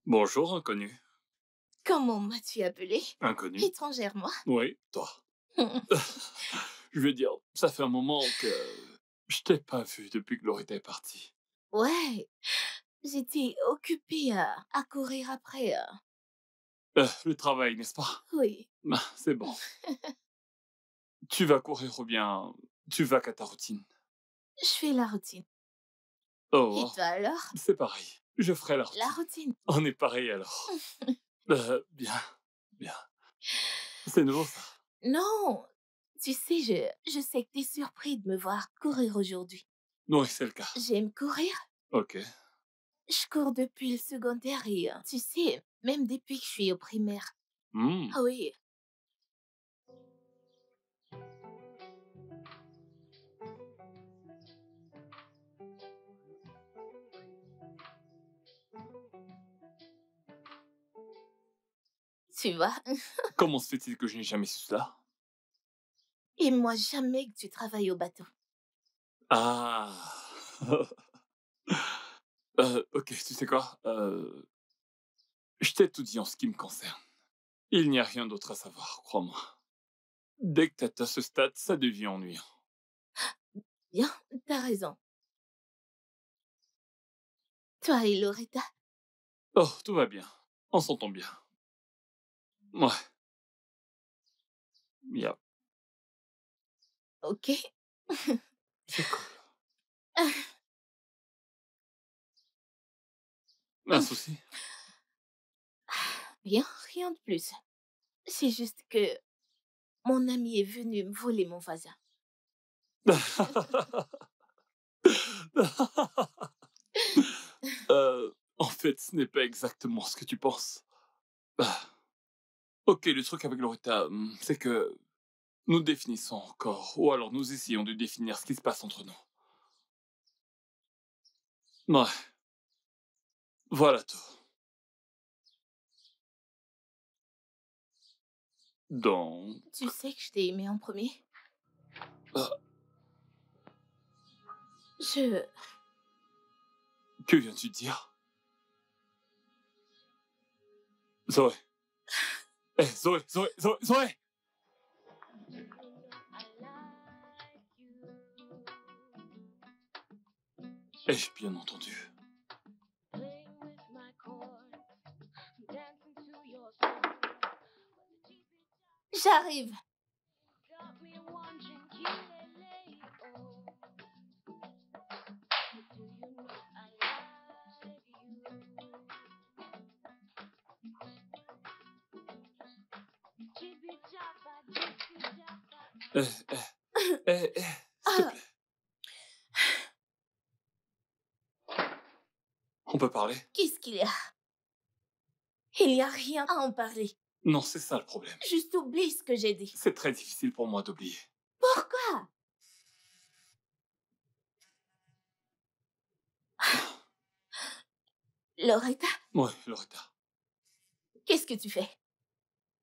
Bonjour, inconnu. Comment m'as-tu appelée? Inconnu. Étrangère, moi. Oui, toi. Je veux dire, ça fait un moment que je t'ai pas vu depuis que Loretta est partie. Ouais, j'étais occupée à courir après. Le travail, n'est-ce pas? Oui. Bah, c'est bon. Tu vas courir ou bien tu vas qu'à ta routine? Je fais la routine. Oh, Et toi alors? c'est pareil. Je ferai la La routine. routine. On est pareil alors. Bien, bien. C'est nouveau ça. Non, tu sais, je sais que t'es surpris de me voir courir aujourd'hui. Oui, c'est le cas. J'aime courir. Ok. Je cours depuis le secondaire et, tu sais, même depuis que je suis au primaire. Hmm. Ah oui. Tu vois? Comment se fait-il que je n'ai jamais su cela? Et moi, jamais que tu travailles au bateau. Ah. Ok, tu sais quoi? Je t'ai tout dit en ce qui me concerne. Il n'y a rien d'autre à savoir, crois-moi. Dès que t'es à ce stade, ça devient ennuyant. Bien, t'as raison. Toi et Loretta, Oh, tout va bien. On s'entend bien. Ouais. Yep. ok? C'est cool. Un souci? Bien, rien de plus. C'est juste que mon ami est venu me voler mon voisin. En fait, ce n'est pas exactement ce que tu penses. Ah. Ok, le truc avec Loretta, c'est que nous définissons encore, ou alors nous essayons de définir ce qui se passe entre nous. Ouais. Voilà tout. Donc... Tu sais que je t'ai aimé en premier? Je... Que viens-tu de dire? Zoé. Eh, Zoé, Zoé, Zoé, Zoé! Ai-je bien entendu? J'arrive. S'il te plaît. On peut parler? Qu'est-ce qu'il y a? Il n'y a rien à en parler. Non, c'est ça le problème. Juste oublie ce que j'ai dit. C'est très difficile pour moi d'oublier. Pourquoi? Loretta, Ouais, Loretta. qu'est-ce que tu fais?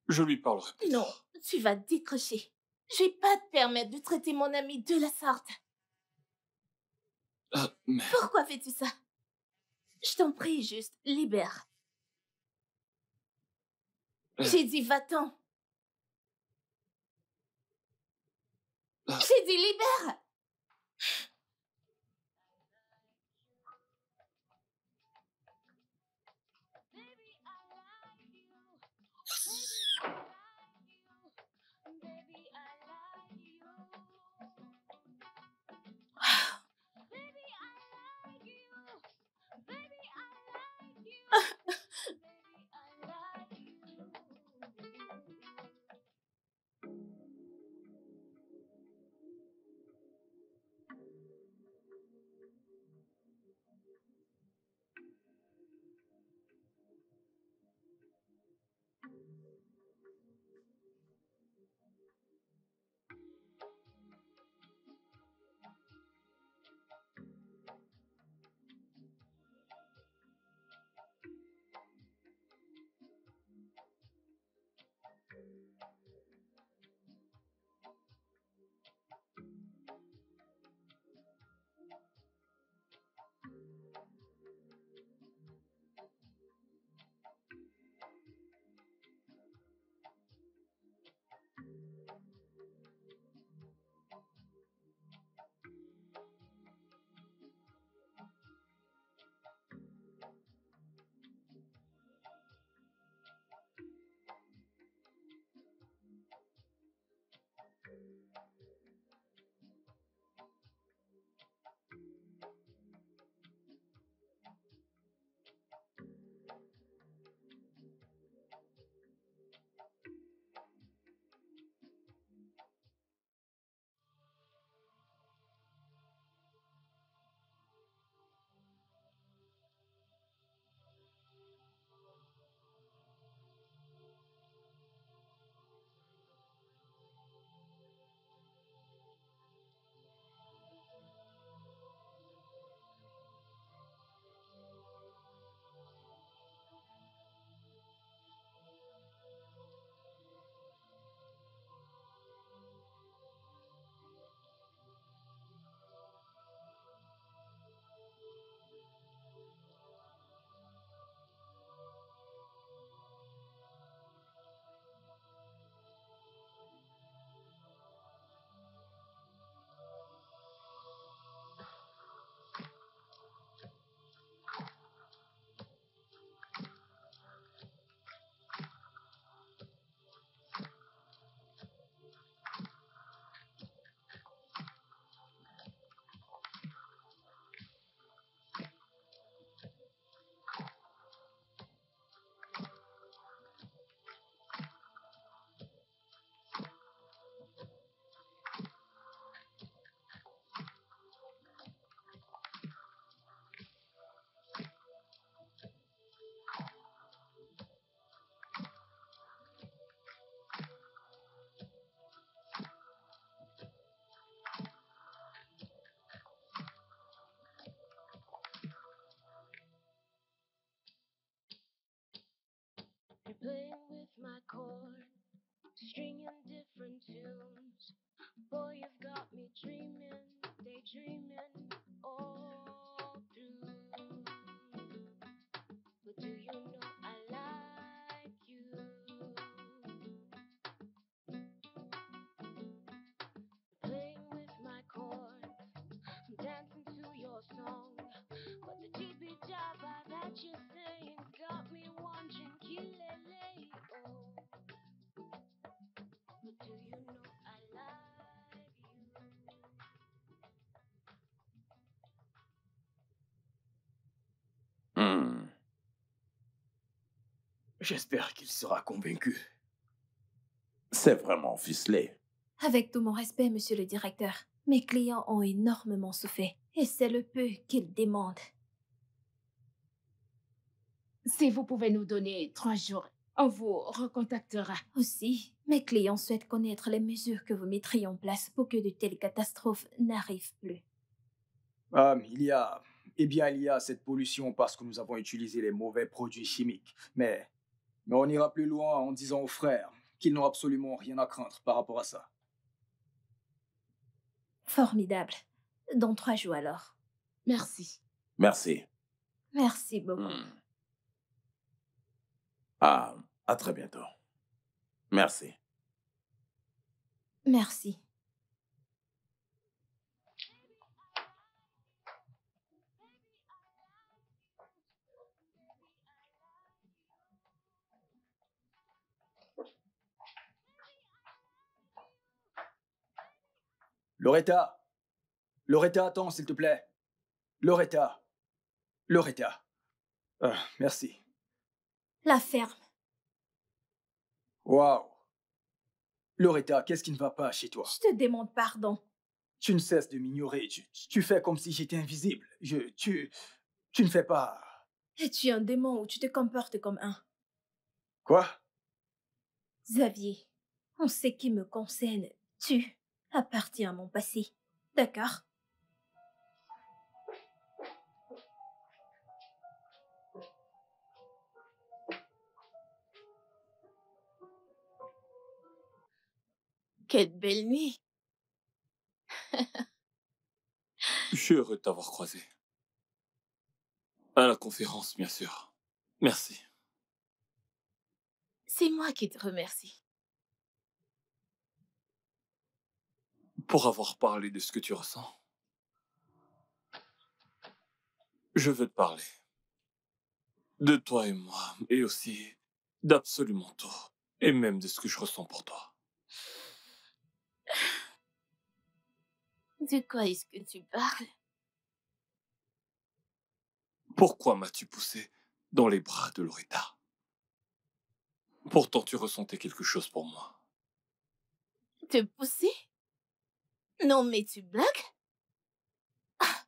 Je lui parlerai plus Non, tard. tu vas décrocher. Je vais pas te permettre de traiter mon ami de la sorte. Mais... Pourquoi fais-tu ça? Je t'en prie, juste, libère. J'ai dit va-t'en. J'ai dit libère. different tunes. Boy, you've got me dreaming, daydreaming all through. But do you know I like you? Playing with my chords, dancing to your song. But the jibby jabba that you're saying got me wondering, kilele, oh. But do you know I like you? Hmm. J'espère qu'il sera convaincu. C'est vraiment ficelé. Avec tout mon respect, monsieur le directeur, mes clients ont énormément souffert et c'est le peu qu'ils demandent. Si vous pouvez nous donner 3 jours, on vous recontactera. Aussi, mes clients souhaitent connaître les mesures que vous mettriez en place pour que de telles catastrophes n'arrivent plus. Ah, mais il y a cette pollution parce que nous avons utilisé les mauvais produits chimiques. Mais on ira plus loin en disant aux frères qu'ils n'ont absolument rien à craindre par rapport à ça. Formidable. Dans 3 jours alors. Merci. Merci. Merci beaucoup. Hmm. Ah, à très bientôt. Merci. Merci. Loretta! Loretta, attends, s'il te plaît. Loretta! Loretta! Merci. La ferme. Waouh! Loretta, qu'est-ce qui ne va pas chez toi? Je te demande pardon. Tu ne cesses de m'ignorer. Tu fais comme si j'étais invisible. Tu ne fais pas... Es-tu un démon ou tu te comportes comme un? Quoi? Xavier, en ce qui me concerne, tu appartiens à mon passé. D'accord? Quelle belle nuit. Je suis heureux de t'avoir croisé. À la conférence, bien sûr. Merci. C'est moi qui te remercie. Pour avoir parlé de ce que tu ressens. Je veux te parler. De toi et moi, et aussi d'absolument tout. Et même de ce que je ressens pour toi. De quoi est-ce que tu parles? Pourquoi m'as-tu poussé dans les bras de Loretta? Pourtant, tu ressentais quelque chose pour moi. Te pousser? Non, mais tu blagues? Ah,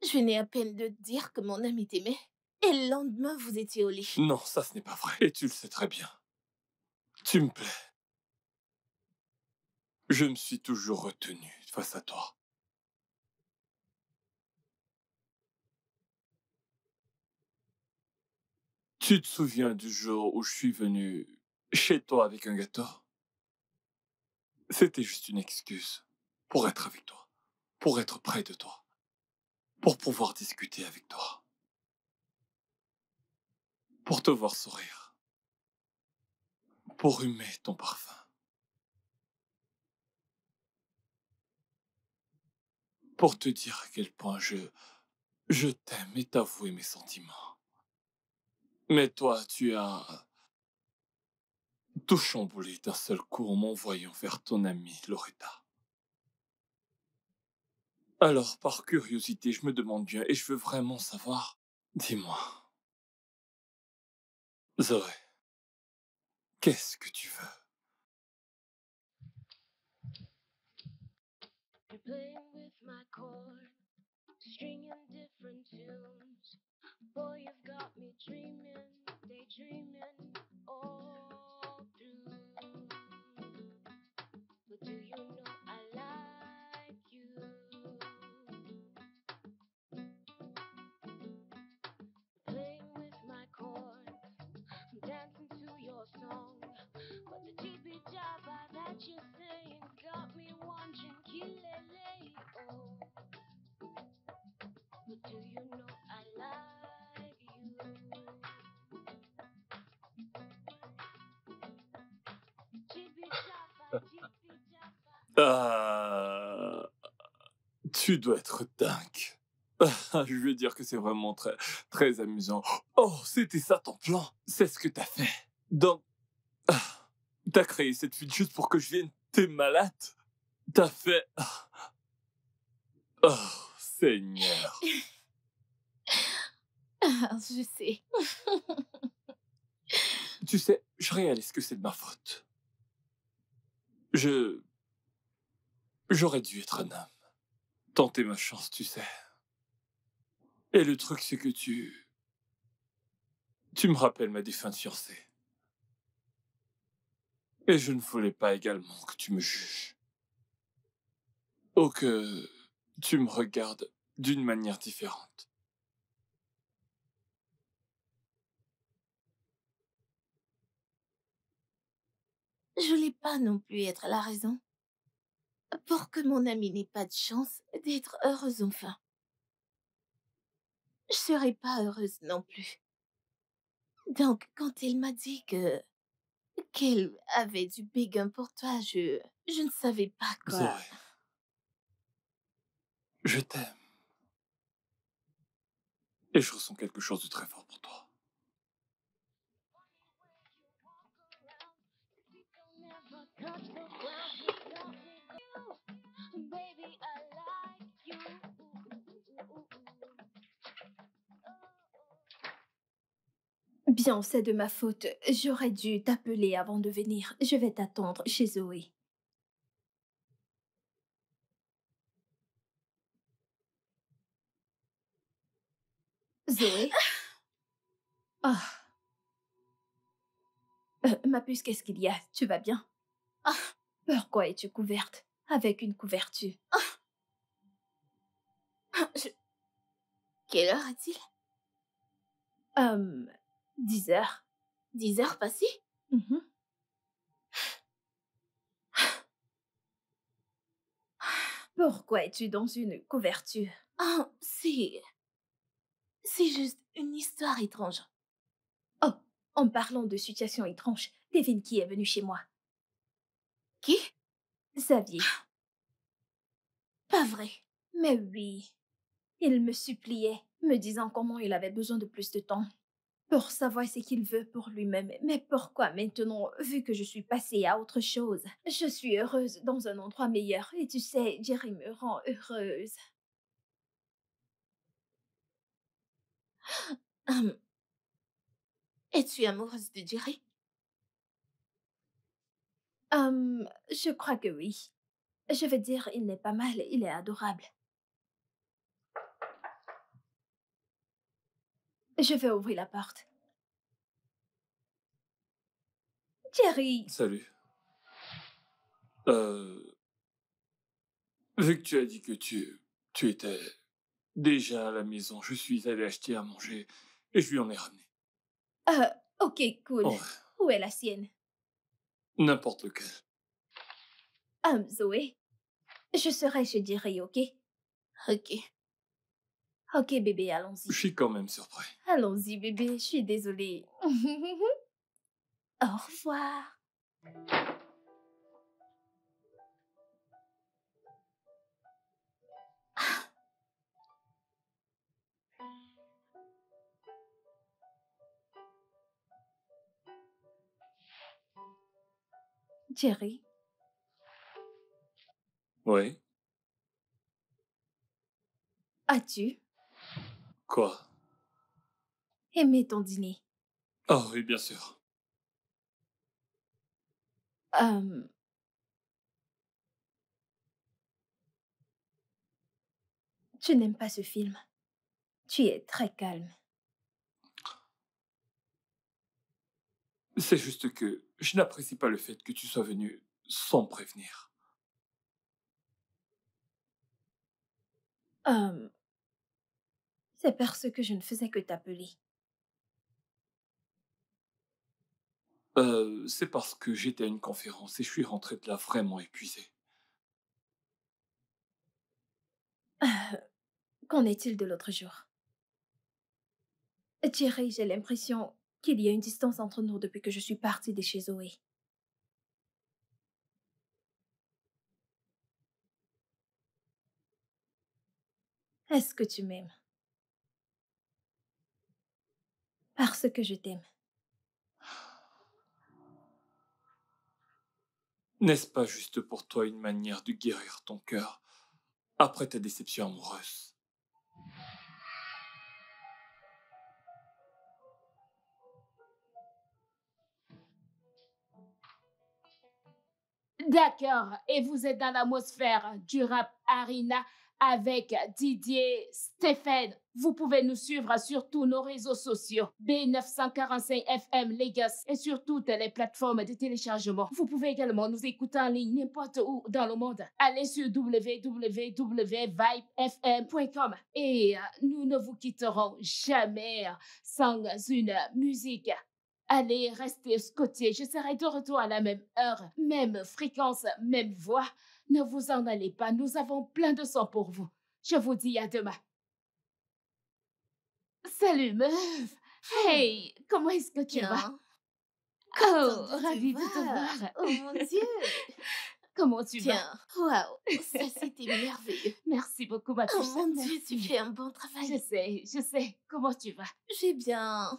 je venais à peine de te dire que mon ami t'aimait. Et le lendemain, vous étiez au lit. Non, ça ce n'est pas vrai. Et tu le sais très bien. Tu me plais. Je me suis toujours retenu face à toi. Tu te souviens du jour où je suis venu chez toi avec un gâteau? C'était juste une excuse pour être avec toi, pour être près de toi, pour pouvoir discuter avec toi, pour te voir sourire, pour humer ton parfum. Pour te dire à quel point je t'aime et t'avouer mes sentiments. Mais toi, tu as tout chamboulé d'un seul coup en m'envoyant vers ton amie Loretta. Alors, par curiosité, je me demande bien, et je veux vraiment savoir, dis-moi, Zoé, qu'est-ce que tu veux? You're playing with my chord, stringing different tunes. Boy, you've got me dreaming, daydreaming all through. But do you know I like you? Playing with my chords, dancing to your song. But the jibby that you're saying got me wondering, kilele, oh. But do you know I like you? Jibby jabba, jibby jabba. Tu dois être dingue. Je vais dire que c'est vraiment très, très amusant. Oh, c'était ça ton plan. C'est ce que t'as fait. Donc, t'as créé cette fuite juste pour que je vienne. T'es malade. T'as fait... Oh, Seigneur. Je sais. Tu sais, je réalise que c'est de ma faute. J'aurais dû être un homme. Tenter ma chance, tu sais. Et le truc, c'est que tu me rappelles ma défunte fiancée. Et je ne voulais pas également que tu me juges. Ou que tu me regardes d'une manière différente. Je voulais pas non plus être la raison. Pour que mon amie n'ait pas de chance d'être heureuse enfin. Je serais pas heureuse non plus. Donc, quand elle m'a dit qu'elle avait du béguin pour toi, je ne savais pas quoi. Zoé, je t'aime. Et je ressens quelque chose de très fort pour toi. Never touch the ground without you. Baby, I like you. Bien, c'est de ma faute. J'aurais dû t'appeler avant de venir. Je vais t'attendre chez Zoé. Zoé? Ah. Ma puce, qu'est-ce qu'il y a? Tu vas bien? Ah. Pourquoi es-tu couverte? Avec une couverture. Quelle heure est-il? 10 heures. 10 heures passées? Mhm. Pourquoi es-tu dans une couverture? Ah, c'est juste une histoire étrange. Oh, en parlant de situation étrange, devine qui est venu chez moi. Qui? Xavier. Pas vrai. Mais oui. Il me suppliait, me disant comment il avait besoin de plus de temps pour savoir ce qu'il veut pour lui-même. Mais pourquoi maintenant, vu que je suis passée à autre chose? Je suis heureuse dans un endroit meilleur. Et tu sais, Jerry me rend heureuse. Es-tu amoureuse de Jerry? Je crois que oui. Je veux dire, il n'est pas mal, il est adorable. Je vais ouvrir la porte. Jerry! Salut. Vu que tu as dit que tu étais déjà à la maison, je suis allé acheter à manger et je lui en ai ramené. Ok, cool. Ouais. Où est la sienne? N'importe lequel. Zoé, je serai chez Jerry, ok? Ok. Ok, bébé, allons-y. Je suis quand même surpris. Allons-y, bébé, je suis désolée. Au revoir. Jerry, Oui. as-tu Quoi? aimé ton dîner? Oh oui, bien sûr. Tu n'aimes pas ce film. Tu es très calme. C'est juste que je n'apprécie pas le fait que tu sois venu sans me prévenir. C'est parce que je ne faisais que t'appeler. C'est parce que j'étais à une conférence et je suis rentré de là vraiment épuisé. Qu'en est-il de l'autre jour? Thierry, j'ai l'impression qu'il y a une distance entre nous depuis que je suis partie de chez Zoé. Est-ce que tu m'aimes? Parce que je t'aime. N'est-ce pas juste pour toi une manière de guérir ton cœur après ta déception amoureuse? D'accord, et vous êtes dans l'atmosphère du rap Arena avec Didier Stéphane. Vous pouvez nous suivre sur tous nos réseaux sociaux, B945 FM Lagos et sur toutes les plateformes de téléchargement. Vous pouvez également nous écouter en ligne n'importe où dans le monde. Allez sur www.vibefm.com et nous ne vous quitterons jamais sans une musique. Allez, restez scotchés. Je serai de retour à la même heure, même fréquence, même voix. Ne vous en allez pas. Nous avons plein de sang pour vous. Je vous dis à demain. Salut, meuf. Hey, comment est-ce que tu vas? Bien. Oh, Attends de ravie de te te voir. Oh mon Dieu. Comment tu vas? Tiens, waouh, ça c'était merveilleux. Merci beaucoup, ma Oh puce. mon Dieu, tu Merci. fais un bon travail. Je sais. Comment tu vas? J'ai bien.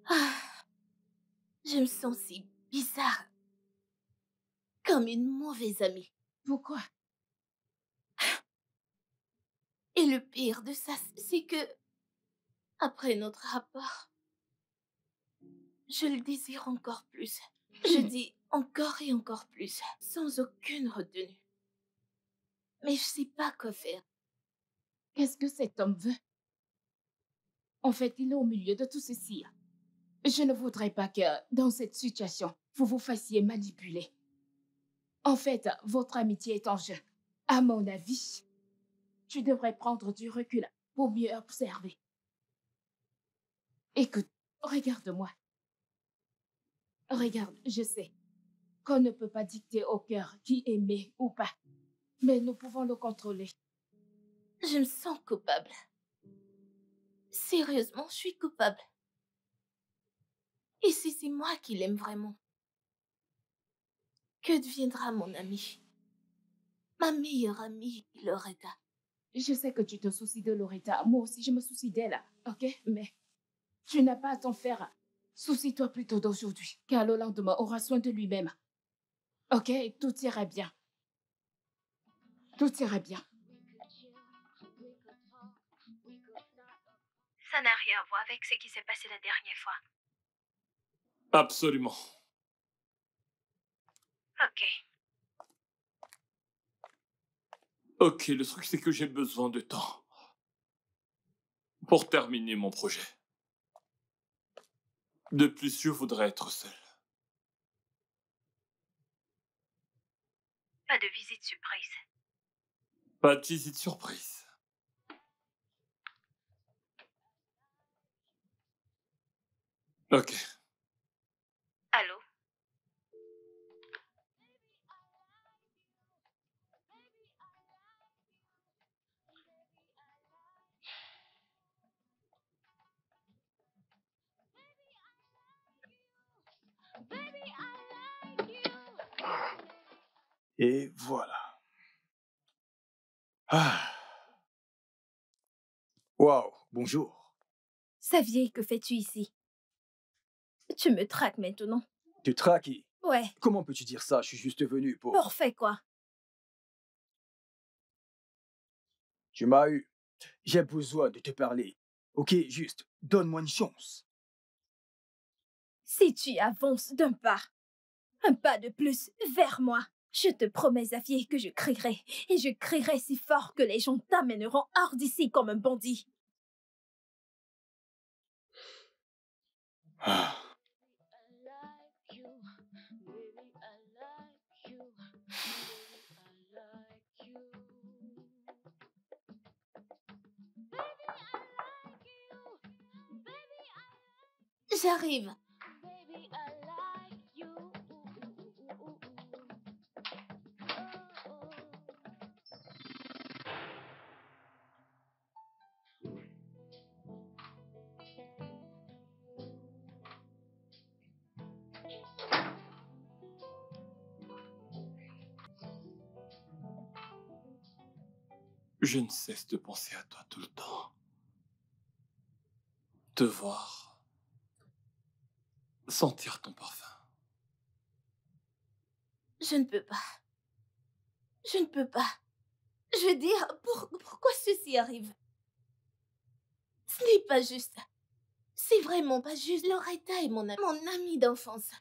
Ah, je me sens si bizarre, comme une mauvaise amie. Pourquoi? Et le pire de ça, c'est que, après notre rapport, je le désire encore plus. Je dis encore et encore plus, sans aucune retenue. Mais je sais pas quoi faire. Qu'est-ce que cet homme veut? En fait, il est au milieu de tout ceci. Je ne voudrais pas que, dans cette situation, vous vous fassiez manipuler. En fait, votre amitié est en jeu. À mon avis, tu devrais prendre du recul pour mieux observer. Écoute, regarde-moi. Regarde, je sais qu'on ne peut pas dicter au cœur qui aimer ou pas, mais nous pouvons le contrôler. Je me sens coupable. Sérieusement, je suis coupable. Et si c'est moi qui l'aime vraiment, que deviendra mon ami? Ma meilleure amie, Loretta. Je sais que tu te soucies de Loretta. Moi aussi, je me soucie d'elle, ok? Mais tu n'as pas à t'en faire. Soucie-toi plutôt d'aujourd'hui, car le lendemain aura soin de lui-même. Ok? Tout ira bien. Tout ira bien. Ça n'a rien à voir avec ce qui s'est passé la dernière fois. Absolument. Ok. Ok, le truc c'est que j'ai besoin de temps pour terminer mon projet. De plus, je voudrais être seul. Pas de visite surprise. Pas de visite surprise. Ok. Allô? Et voilà. Ah. Waouh, bonjour. Xavier, que fais-tu ici? Tu me traques maintenant. Tu traquis. Ouais. Comment peux-tu dire ça? Je suis juste venu pour... Pour faire quoi? Tu m'as eu. J'ai besoin de te parler. Ok, juste, donne-moi une chance. Si tu avances d'un pas, un pas de plus vers moi, je te promets, Xavier, que je crierai. Et je crierai si fort que les gens t'amèneront hors d'ici comme un bandit. Ah. J'arrive. Baby, I like you. Je ne cesse de penser à toi tout le temps. Te voir, sentir ton parfum. Je ne peux pas. Je ne peux pas. Je veux dire, pourquoi ceci arrive? Ce n'est pas juste. C'est vraiment pas juste. Loretta est mon amie d'enfance.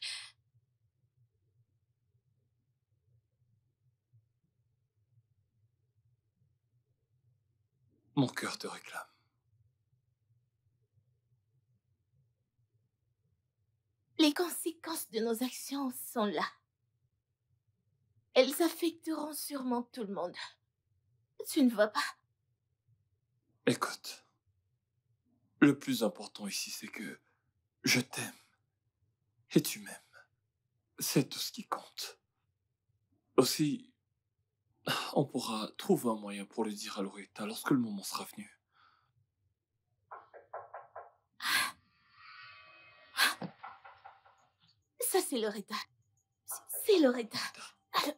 Mon cœur te réclame. Les conséquences de nos actions sont là. Elles affecteront sûrement tout le monde. Tu ne vois pas? Écoute, le plus important ici, c'est que je t'aime et tu m'aimes. C'est tout ce qui compte. Aussi, on pourra trouver un moyen pour le dire à Loretta lorsque le moment sera venu. Ça, c'est Loretta. C'est Loretta.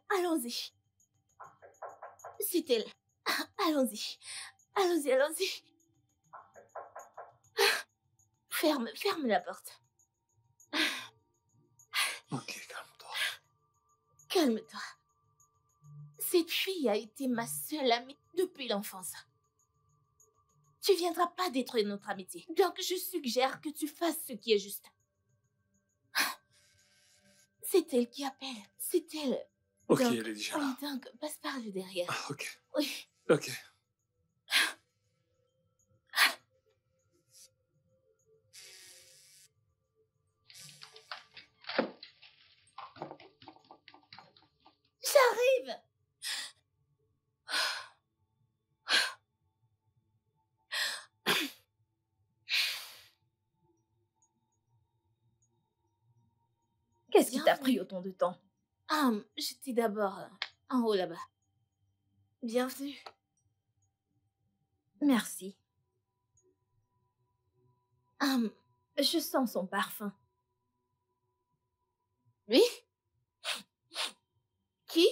Allons-y. C'est elle. Allons-y. Allons-y, allons-y. Ferme la porte. Ok, calme-toi. Calme-toi. Cette fille a été ma seule amie depuis l'enfance. Tu viendras pas détruire notre amitié. Donc, je suggère que tu fasses ce qui est juste. C'est elle qui appelle. C'est elle. Ok, donc, elle est déjà là. Oui, donc, passe par le derrière. Ah, ok. Oui. Ok. J'arrive. Qu'est-ce qui t'a pris autant de temps? J'étais d'abord en haut là-bas. Bienvenue. Merci. Je sens son parfum. Oui? Qui?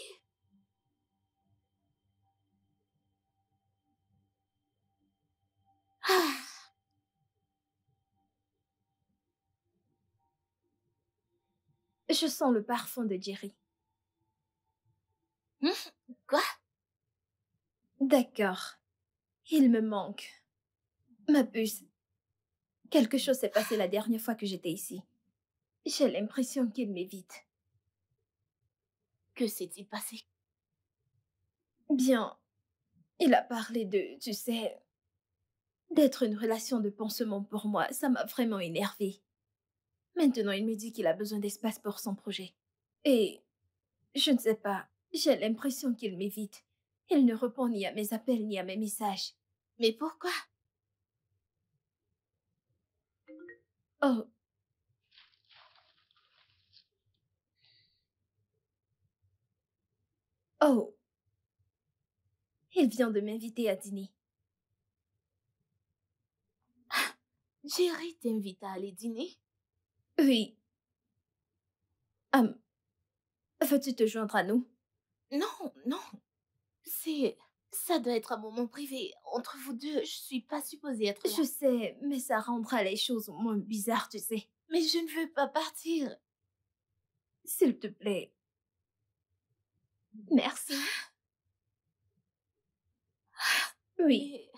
Je sens le parfum de Jerry. Quoi? D'accord. Il me manque. Ma puce. Quelque chose s'est passé la dernière fois que j'étais ici. J'ai l'impression qu'il m'évite. Que s'est-il passé? Bien, il a parlé de, tu sais, d'être une relation de pansement pour moi. Ça m'a vraiment énervée. Maintenant, il me dit qu'il a besoin d'espace pour son projet. Et je ne sais pas, j'ai l'impression qu'il m'évite. Il ne répond ni à mes appels ni à mes messages. Mais pourquoi? Oh. Oh. Il vient de m'inviter à dîner. Jerry t'invite à aller dîner? Oui. Veux-tu te joindre à nous? Non. Ça doit être un moment privé. Entre vous deux, je suis pas supposée être là. Je sais, mais ça rendra les choses moins bizarres, tu sais. Mais je ne veux pas partir. S'il te plaît. Merci. Oui. Mais...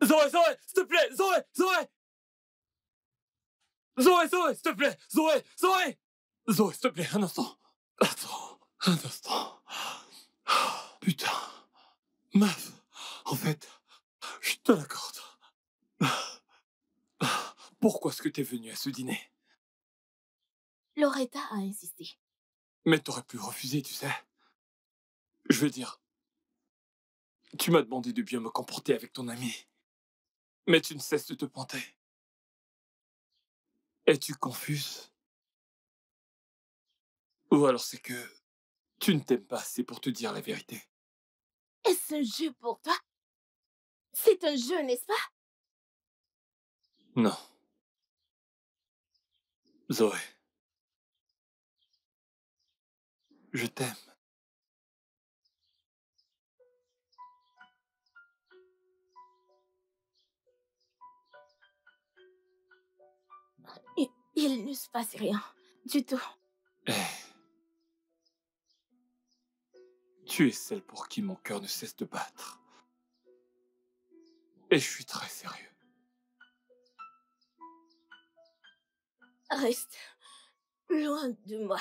Zoé, Zoé, s'il te plaît, Zoé, Zoé! Zoé, Zoé, s'il te plaît, Zoé, Zoé! Zoé, s'il te plaît, un instant. Attends, un instant. Putain. Meuf, en fait, je te l'accorde. Pourquoi est-ce que t'es venue à ce dîner? Loretta a insisté. Mais t'aurais pu refuser, tu sais. Je veux dire, tu m'as demandé de bien me comporter avec ton ami. Mais tu ne cesses de te pointer. Et tu confuses. Ou alors c'est que tu ne t'aimes pas assez pour te dire la vérité. Est-ce un jeu pour toi? C'est un jeu, n'est-ce pas? Non. Zoé. Je t'aime. Il ne se passe rien du tout. Tu es celle pour qui mon cœur ne cesse de battre. Et je suis très sérieux. Reste loin de moi.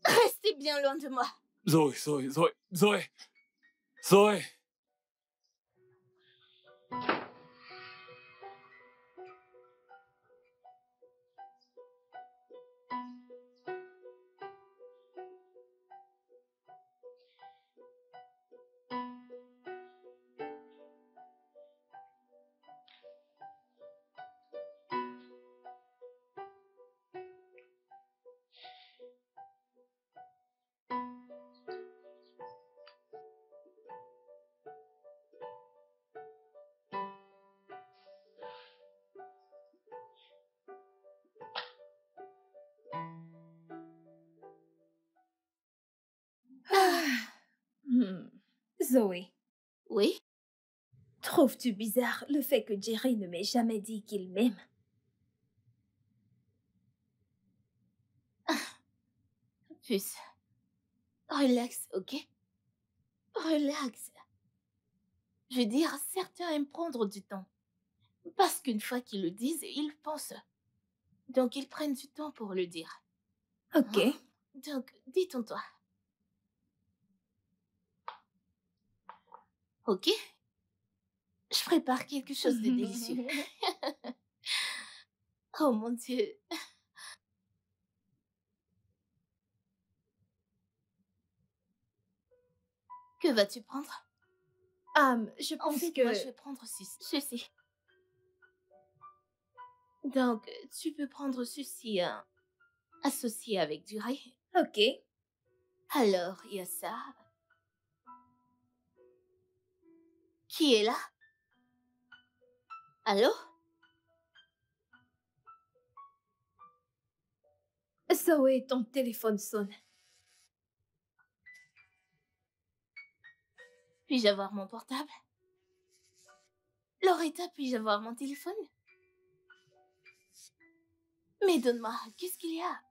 Restez bien loin de moi. Zoé, Zoé, Zoé, Zoé, Zoé. Zoé, Oui? trouves-tu bizarre le fait que Jerry ne m'ait jamais dit qu'il m'aime? Puce. Relax, ok? Relax. Je veux dire, certains aiment prendre du temps. Parce qu'une fois qu'ils le disent, ils pensent. Donc ils prennent du temps pour le dire. Ok. Donc, détends-toi. Ok? Je prépare quelque chose de délicieux. Oh mon Dieu. Que vas-tu prendre? Je En pense fait, que... moi, je vais prendre ceci. Donc, tu peux prendre ceci associé avec du riz. Ok. Alors, il y a ça. Qui est là? Allô? Zoé, ton téléphone sonne. Puis-je avoir mon portable? Loretta, puis-je avoir mon téléphone? Mais donne-moi, qu'est-ce qu'il y a?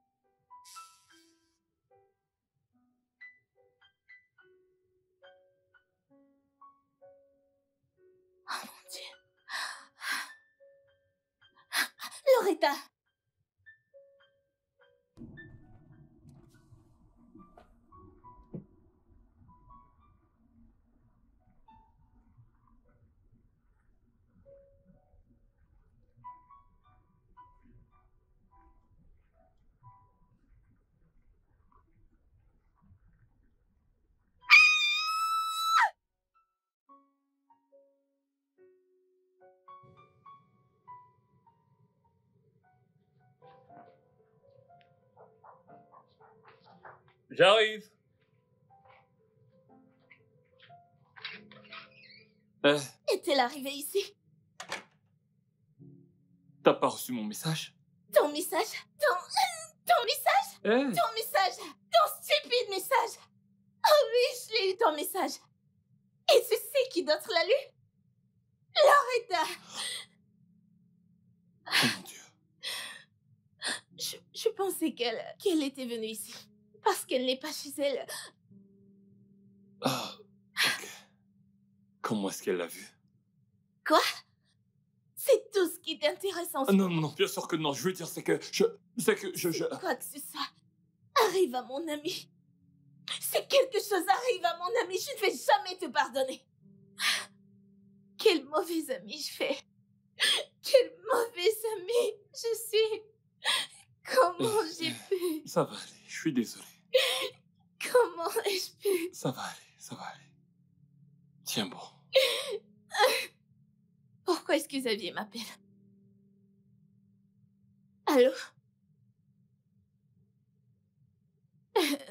Oh mon Dieu. Loretta! J'arrive. Est-elle arrivée ici? T'as pas reçu mon message? Ton message? Ton message? Ton message? Ton stupide message? Oh oui, je l'ai eu, ton message. Et tu sais qui d'autre l'a lu? Loretta! Oh mon Dieu. Je pensais qu'elle était venue ici. Parce qu'elle n'est pas chez elle. Ah, ok. Comment est-ce qu'elle l'a vu? Quoi? C'est tout ce qui t'intéresse en ce Non, moment? non, non, bien sûr que non. Je veux dire, c'est que je... Quoi que ce soit arrive à mon ami. Si quelque chose arrive à mon ami, je ne vais jamais te pardonner. Quel mauvais ami je fais. Quel mauvais ami je suis. Comment j'ai pu? Ça va aller, je suis désolé. Comment ai-je pu? Ça va aller, ça va aller. Tiens bon. Pourquoi est-ce que Xavier m'appelle? Allô?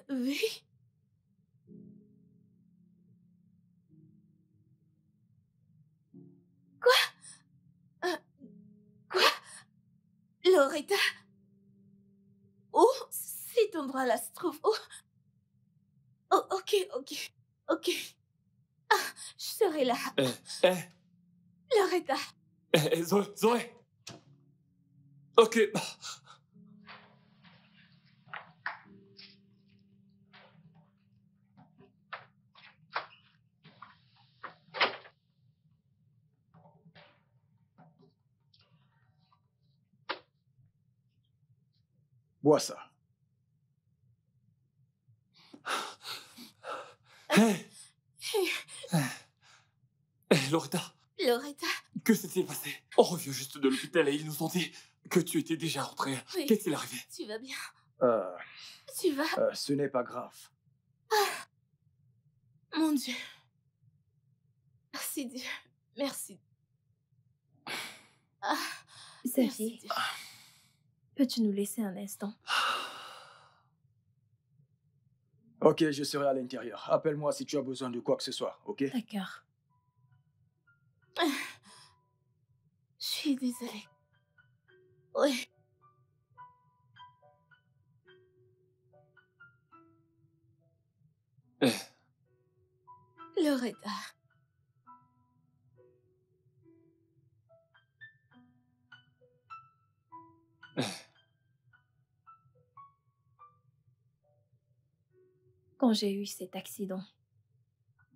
Oui? Quoi? Quoi? Loretta? Où cet endroit-là se trouve où? Oh, ok. Ah, je serai là. Loretta. Zoé. Ok. Bois ça. Hé, Loretta. Loretta. Que s'est-il passé? On revient juste de l'hôpital et ils nous ont dit que tu étais déjà rentrée. Oui. Qu'est-il arrivé? Tu vas bien? Euh, Tu vas? ce n'est pas grave. Ah, mon Dieu. Merci Dieu. Merci. Ah, Xavier, peux-tu nous laisser un instant? Ok, je serai à l'intérieur. Appelle-moi si tu as besoin de quoi que ce soit, ok? D'accord. Je suis désolée. Oui. Loretta. Quand j'ai eu cet accident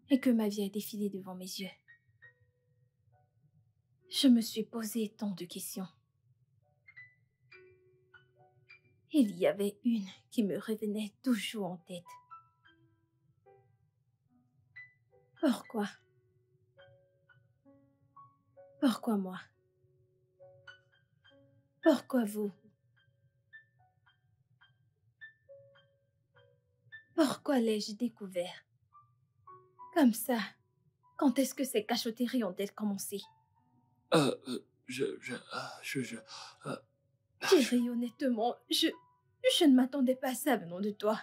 et que ma vie a défilé devant mes yeux, je me suis posé tant de questions. Il y avait une qui me revenait toujours en tête. Pourquoi? Pourquoi moi? Pourquoi vous? Pourquoi l'ai-je découvert? Comme ça, quand est-ce que ces cachotteries ont-elles commencé? Thierry, honnêtement, je ne m'attendais pas à ça venant de toi.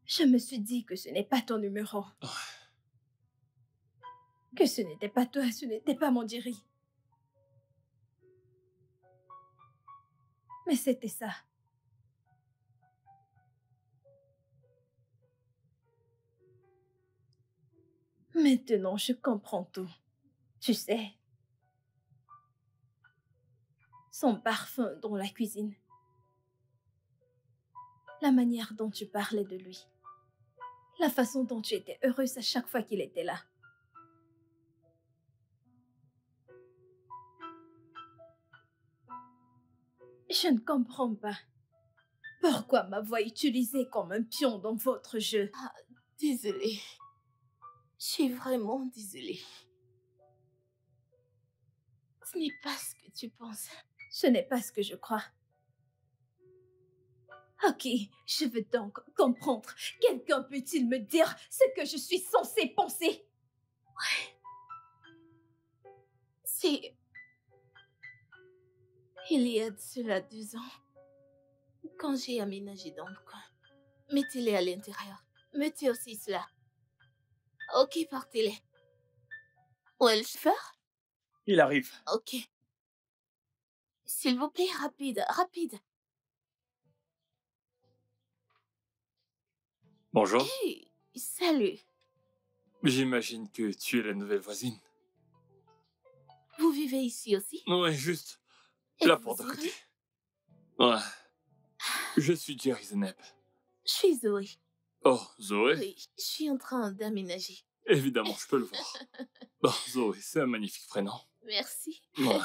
Je me suis dit que ce n'est pas ton numéro. Que ce n'était pas toi, ce n'était pas mon Thierry. Mais c'était ça. Maintenant, je comprends tout. Tu sais, son parfum dans la cuisine, la manière dont tu parlais de lui, la façon dont tu étais heureuse à chaque fois qu'il était là. Je ne comprends pas. Pourquoi m'avoir utilisée comme un pion dans votre jeu? Ah, désolée. Je suis vraiment désolée. Ce n'est pas ce que tu penses. Ce n'est pas ce que je crois. Ok, je veux donc comprendre. Quelqu'un peut-il me dire ce que je suis censée penser? Ouais. C'est... Il y a de cela 2 ans, quand j'ai aménagé dans le coin. Mettez-les à l'intérieur. Mettez aussi cela. Ok, partez-les. Où est le chauffeur? Il arrive. Ok. S'il vous plaît, rapide. Bonjour. Hey, salut. J'imagine que tu es la nouvelle voisine. Vous vivez ici aussi? Ouais, juste. Et La vous porte à irez? côté. Ouais. Je suis Jerry Zeneb. Je suis Zoé. Oh, Zoé? Oui, je suis en train d'aménager. Évidemment, je peux le voir. Bon, Zoé, c'est un magnifique prénom. Merci. Ouais.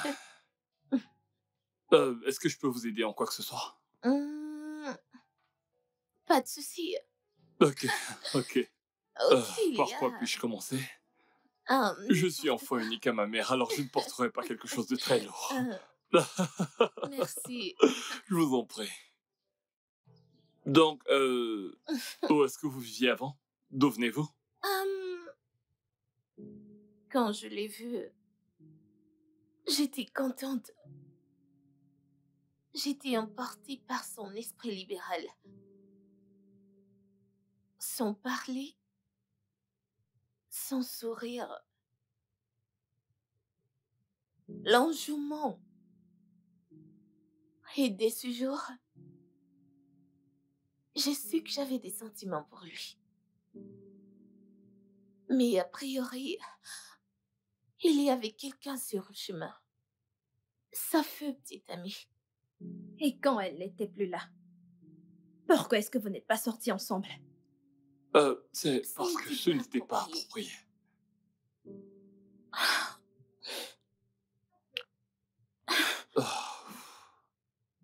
Est-ce que je peux vous aider en quoi que ce soit? Pas de souci. Ok, ok. Ok, Par quoi Léa. puis-je commencer? Je suis N'importe enfant quoi. unique à ma mère, alors je ne porterai pas quelque chose de très lourd. Merci. Je vous en prie. Donc, où est-ce que vous viviez avant? D'où venez-vous? Quand je l'ai vu, j'étais contente. J'étais emportée par son esprit libéral. Son parler, son sourire, l'enjouement. Et dès ce jour, j'ai su que j'avais des sentiments pour lui. Mais a priori, il y avait quelqu'un sur le chemin. Sa feu, petite amie. Et quand elle n'était plus là? Pourquoi est-ce que vous n'êtes pas sortis ensemble? C'est parce que ce n'était pas approprié.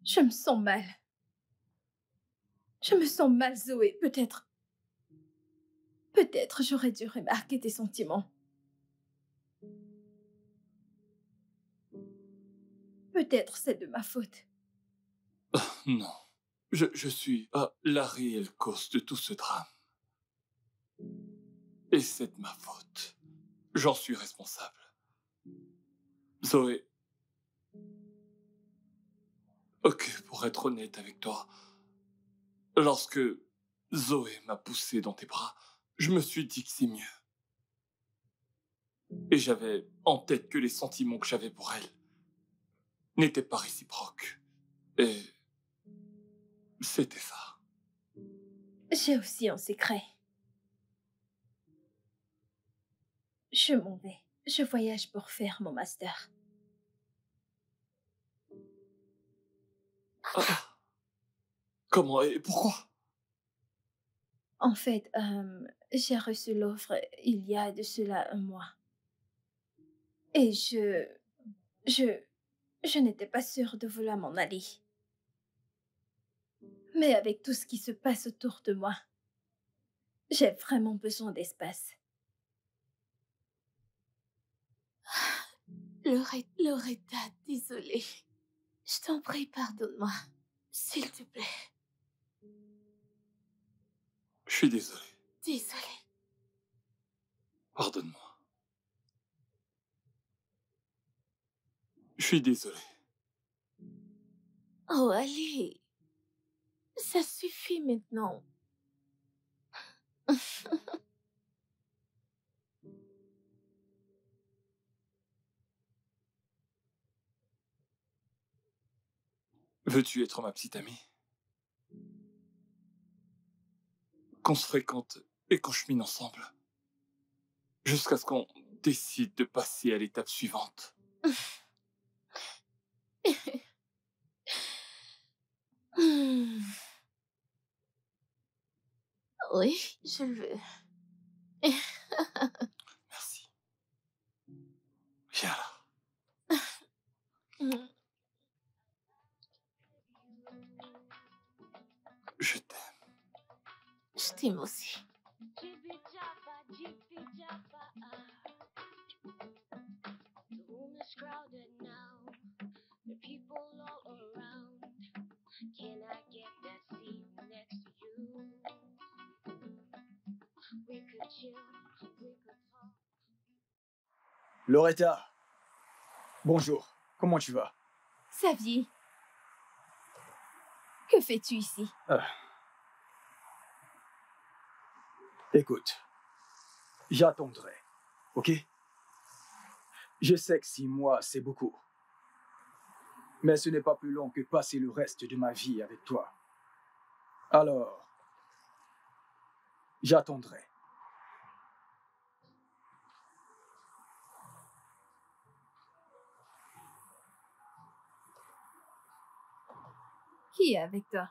Je me sens mal. Je me sens mal, Zoé. Peut-être j'aurais dû remarquer tes sentiments. Peut-être c'est de ma faute. Non. Je suis la réelle cause de tout ce drame. Et c'est de ma faute. J'en suis responsable. Zoé. Ok, pour être honnête avec toi, lorsque Zoé m'a poussé dans tes bras, je me suis dit que c'est mieux. Et j'avais en tête que les sentiments que j'avais pour elle n'étaient pas réciproques. Et c'était ça. J'ai aussi un secret. Je m'en vais. Je voyage pour faire mon master. Comment et pourquoi? En fait, j'ai reçu l'offre il y a de cela un mois. Et je n'étais pas sûre de vouloir m'en aller. Mais avec tout ce qui se passe autour de moi, j'ai vraiment besoin d'espace. Loretta, désolée. Je t'en prie, pardonne-moi. S'il te plaît. Je suis désolé. Désolée. Pardonne-moi. Je suis désolé. Oh, allez. Ça suffit maintenant. Veux-tu être ma petite amie? Qu'on se fréquente et qu'on chemine ensemble. Jusqu'à ce qu'on décide de passer à l'étape suivante. Oui, je le veux. Merci. Viens là. Je t'aime. Je t'aime aussi. The room is crowded now. The people all around. Can I get that seat next to you? We could chill, we could talk. Loretta, bonjour. Comment tu vas? Xavier, que fais-tu ici? Écoute, j'attendrai, ok? Je sais que 6 mois, c'est beaucoup. Mais ce n'est pas plus long que passer le reste de ma vie avec toi. Alors, j'attendrai. Qui est avec toi?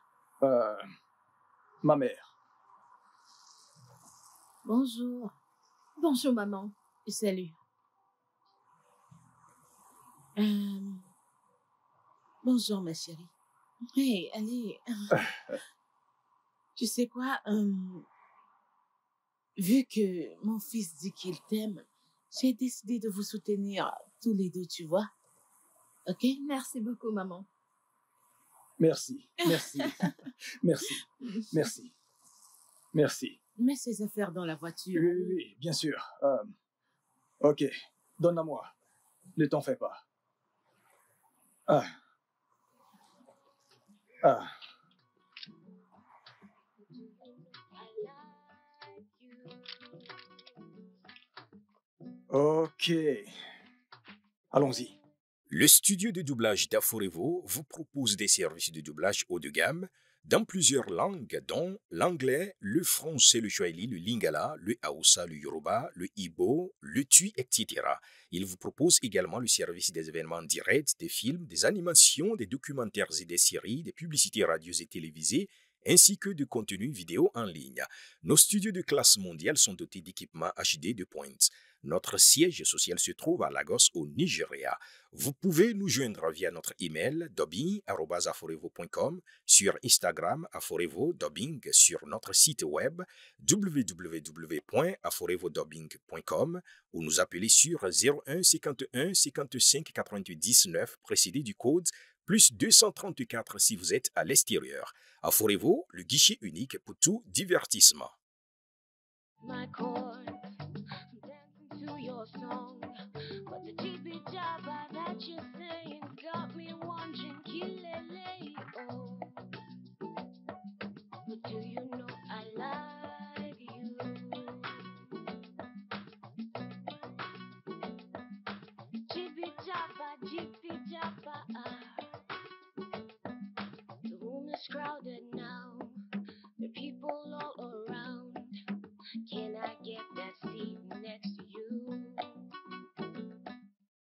Ma mère. Bonjour. Bonjour, maman. Salut. Bonjour, ma chérie. Hey, allez. Tu sais quoi? Vu que mon fils dit qu'il t'aime, j'ai décidé de vous soutenir tous les deux, tu vois? OK? Merci beaucoup, maman. Merci, merci, merci, merci, merci. Mets ces affaires dans la voiture. Oui, oui, oui, bien sûr. Ok, donne-la-moi. Ne t'en fais pas. Ah. Ah. Ok. Allons-y. Le studio de doublage d'Aforevo vous propose des services de doublage haut de gamme dans plusieurs langues, dont l'anglais, le français, le swahili, le lingala, le hausa, le yoruba, le ibo, le tui, etc. Il vous propose également le service des événements directs, des films, des animations, des documentaires et des séries, des publicités radios et télévisées, ainsi que de contenus vidéo en ligne. Nos studios de classe mondiale sont dotés d'équipements HD de pointe. Notre siège social se trouve à Lagos, au Nigeria. Vous pouvez nous joindre via notre email dubbing@aforevo.com, sur Instagram aforevo-dubbing, sur notre site web www.aforevodubbing.com ou nous appeler sur 01 51 55 99 précédé du code plus 234 si vous êtes à l'extérieur. Aforevo, le guichet unique pour tout divertissement. My chords, dancing to your song, but the jibbly jabber that you're saying got me wondering, Kilele, oh, but do you know I like you? Jibby jabber, the room is crowded now, there are people all around. Can't